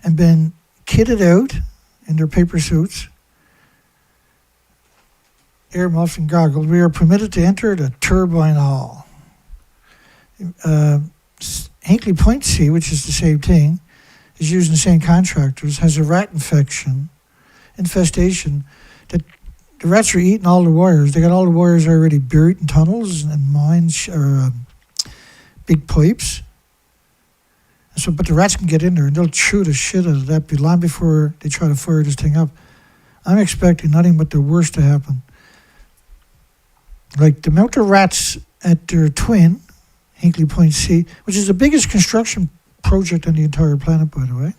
and been kitted out in their paper suits, earmuffs and goggles, we are permitted to enter the turbine hall. Hinkley Point C, which is the same thing, is using the same contractors, has a rat infestation that the rats are eating all the wires. They got all the wires already buried in tunnels and mines or big pipes. So, but the rats can get in there and they'll chew the shit out of that long before they try to fire this thing up. I'm expecting nothing but the worst to happen. Like the amount of rats at their twin, Hinkley Point C, which is the biggest construction project on the entire planet, by the way.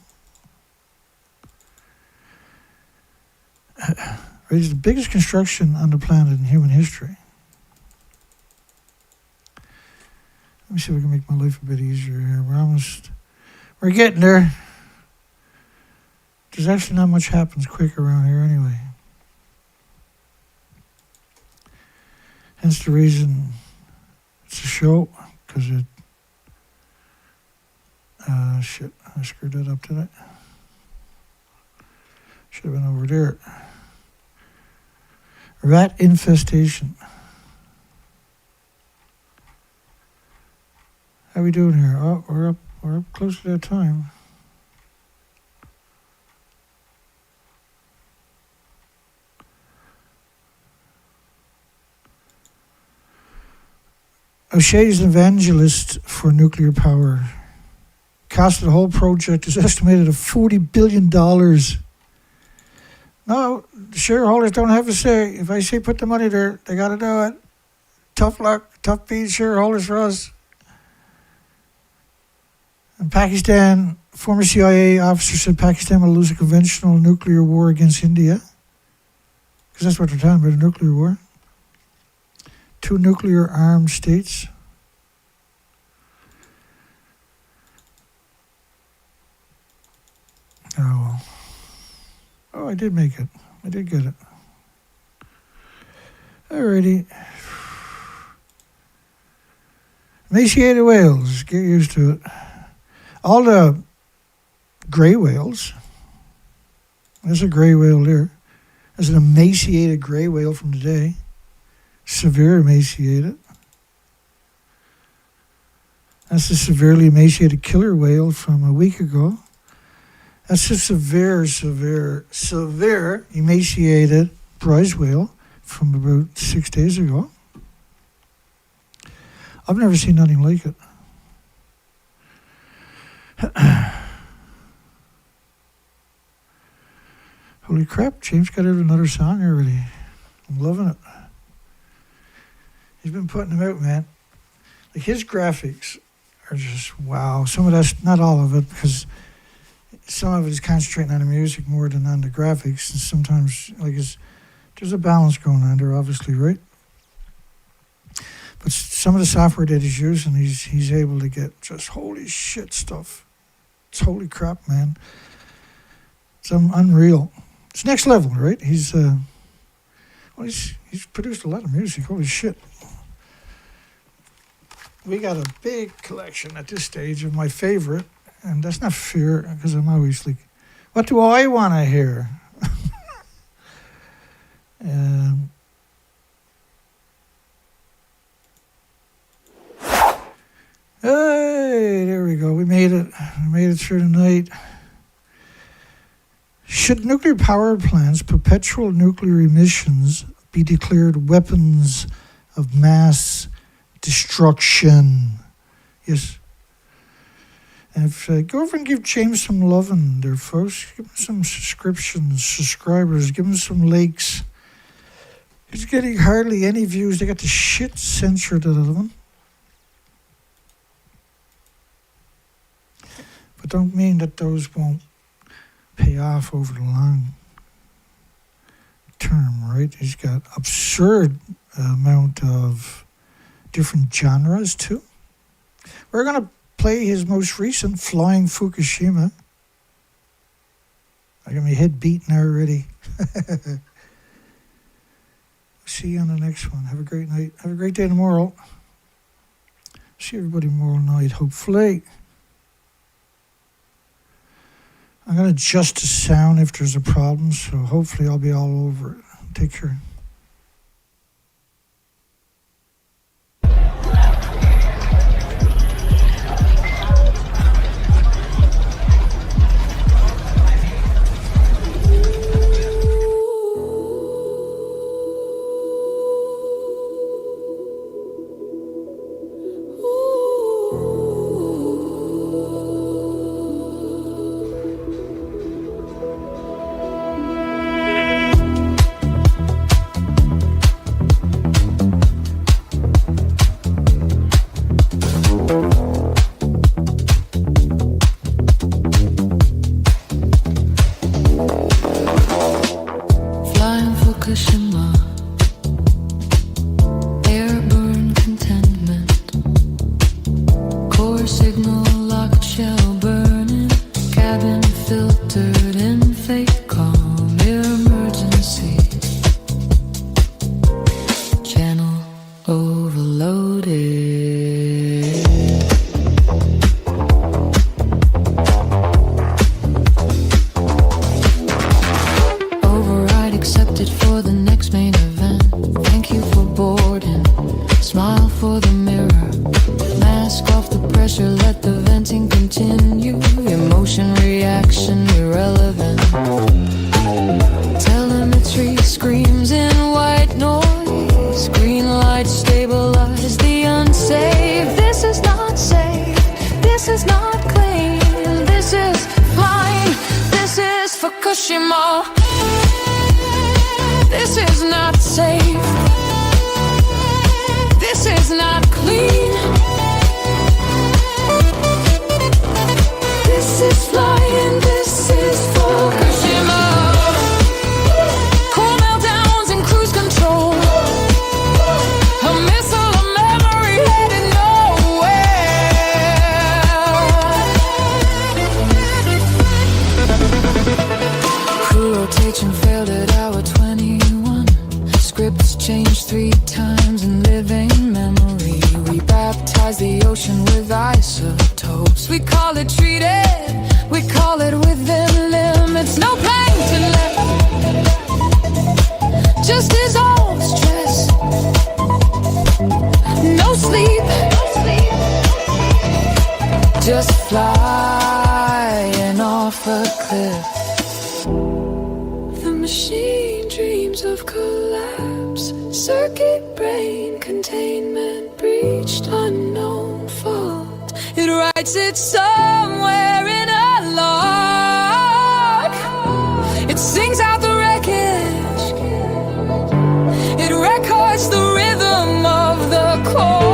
It's the biggest construction on the planet in human history. Let me see if we can make my life a bit easier here. We're getting there. There's actually not much happens quick around here anyway. Hence the reason it's a show, because it... shit, I screwed that up, did I? Should have been over there. Rat infestation. How we doing here? Oh, we're up close to that time. O'Shea's Evangelist for nuclear power. Cost of the whole project is estimated at $40 billion. No, the shareholders don't have a say. If I say put the money there, they got to do it. Tough luck, tough beat shareholders for us. In Pakistan, former CIA officer said Pakistan will lose a conventional nuclear war against India. Because that's what they're talking about, a nuclear war. 2 nuclear-armed states. Oh, well. Oh, I did make it. I did get it. Alrighty. Emaciated whales. Get used to it. All the gray whales. There's a gray whale there. There's an emaciated gray whale from today. Severe emaciated. That's the severely emaciated killer whale from a week ago. That's a severe emaciated prize whale from about 6 days ago. I've never seen nothing like it. Holy crap, James got out another song already. I'm loving it. He's been putting them out, man. Like his graphics are just wow. Some of that's, not all of it, because some of it is concentrating on the music more than on the graphics. And sometimes, like, there's a balance going on there, obviously, right? But some of the software that he's using, he's able to get just holy shit stuff. It's holy crap, man. It's unreal. It's next level, right? He's produced a lot of music. Holy shit. We got a big collection at this stage of my favorite, and that's not fair, because I'm always like, what do I want to hear? Hey, there we go. We made it. We made it through the night. Should nuclear power plants' perpetual nuclear emissions be declared weapons of mass destruction? Yes. And if go over and give James some loving there, folks. Give him some subscribers. Give him some likes. He's getting hardly any views. They got the shit censored out of him. But don't mean that those won't pay off over the long term, right? He's got absurd amount of different genres too. We're going to play his most recent, Flying Fukushima. I got my head beaten already. See you on the next one. Have a great night. Have a great day tomorrow. See everybody tomorrow night, hopefully. I'm going to adjust the sound if there's a problem, so hopefully I'll be all over it. Take care. mirror. Mask off the pressure, let the venting continue. Emotion, reaction, irrelevant. Telemetry screams in white noise. Green light stabilize the unsafe. This is not safe. This is not clean. This is flying. This is Fukushima. This is not safe. This is not clean. This is flying. This is Fukushima. Cool meltdowns and cruise control. A missile of memory headed nowhere. Crew rotation failed at hour 21. Scripts changed 3 times in living memory. We baptize the ocean with isotopes. We call it treated. We call it within limits. No plankton left. Just dissolved stress. No sleep. Just flying off a cliff. The machine dreams of collapse. Circuit brain containment breached. Unknown fault. It writes it somewhere in a log. It sings out the wreckage. It records the rhythm of the core.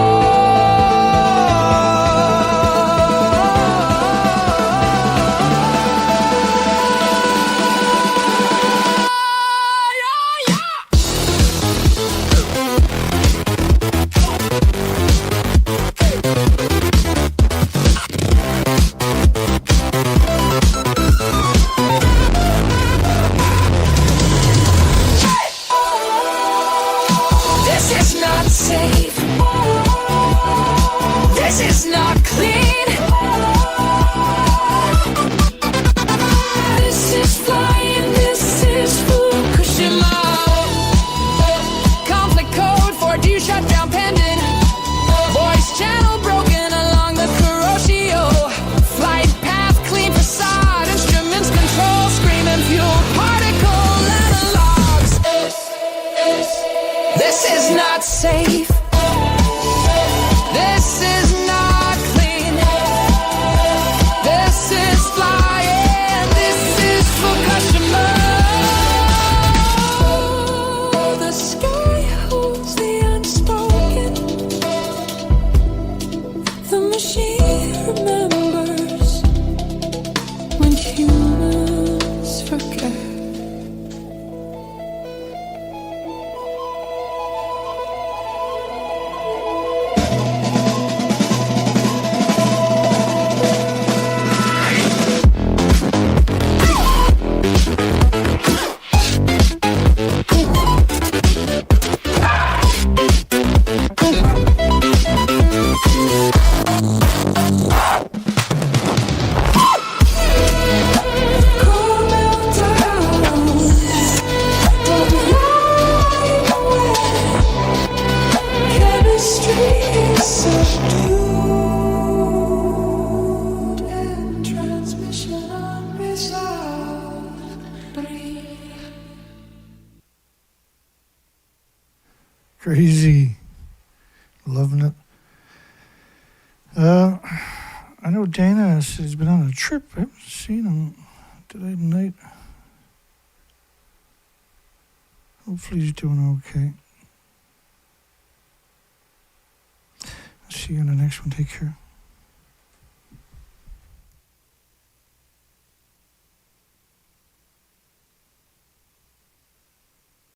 Crazy. Loving it. I know Dana has been on a trip. I haven't seen him today tonight. Hopefully he's doing okay. See you on the next one. Take care.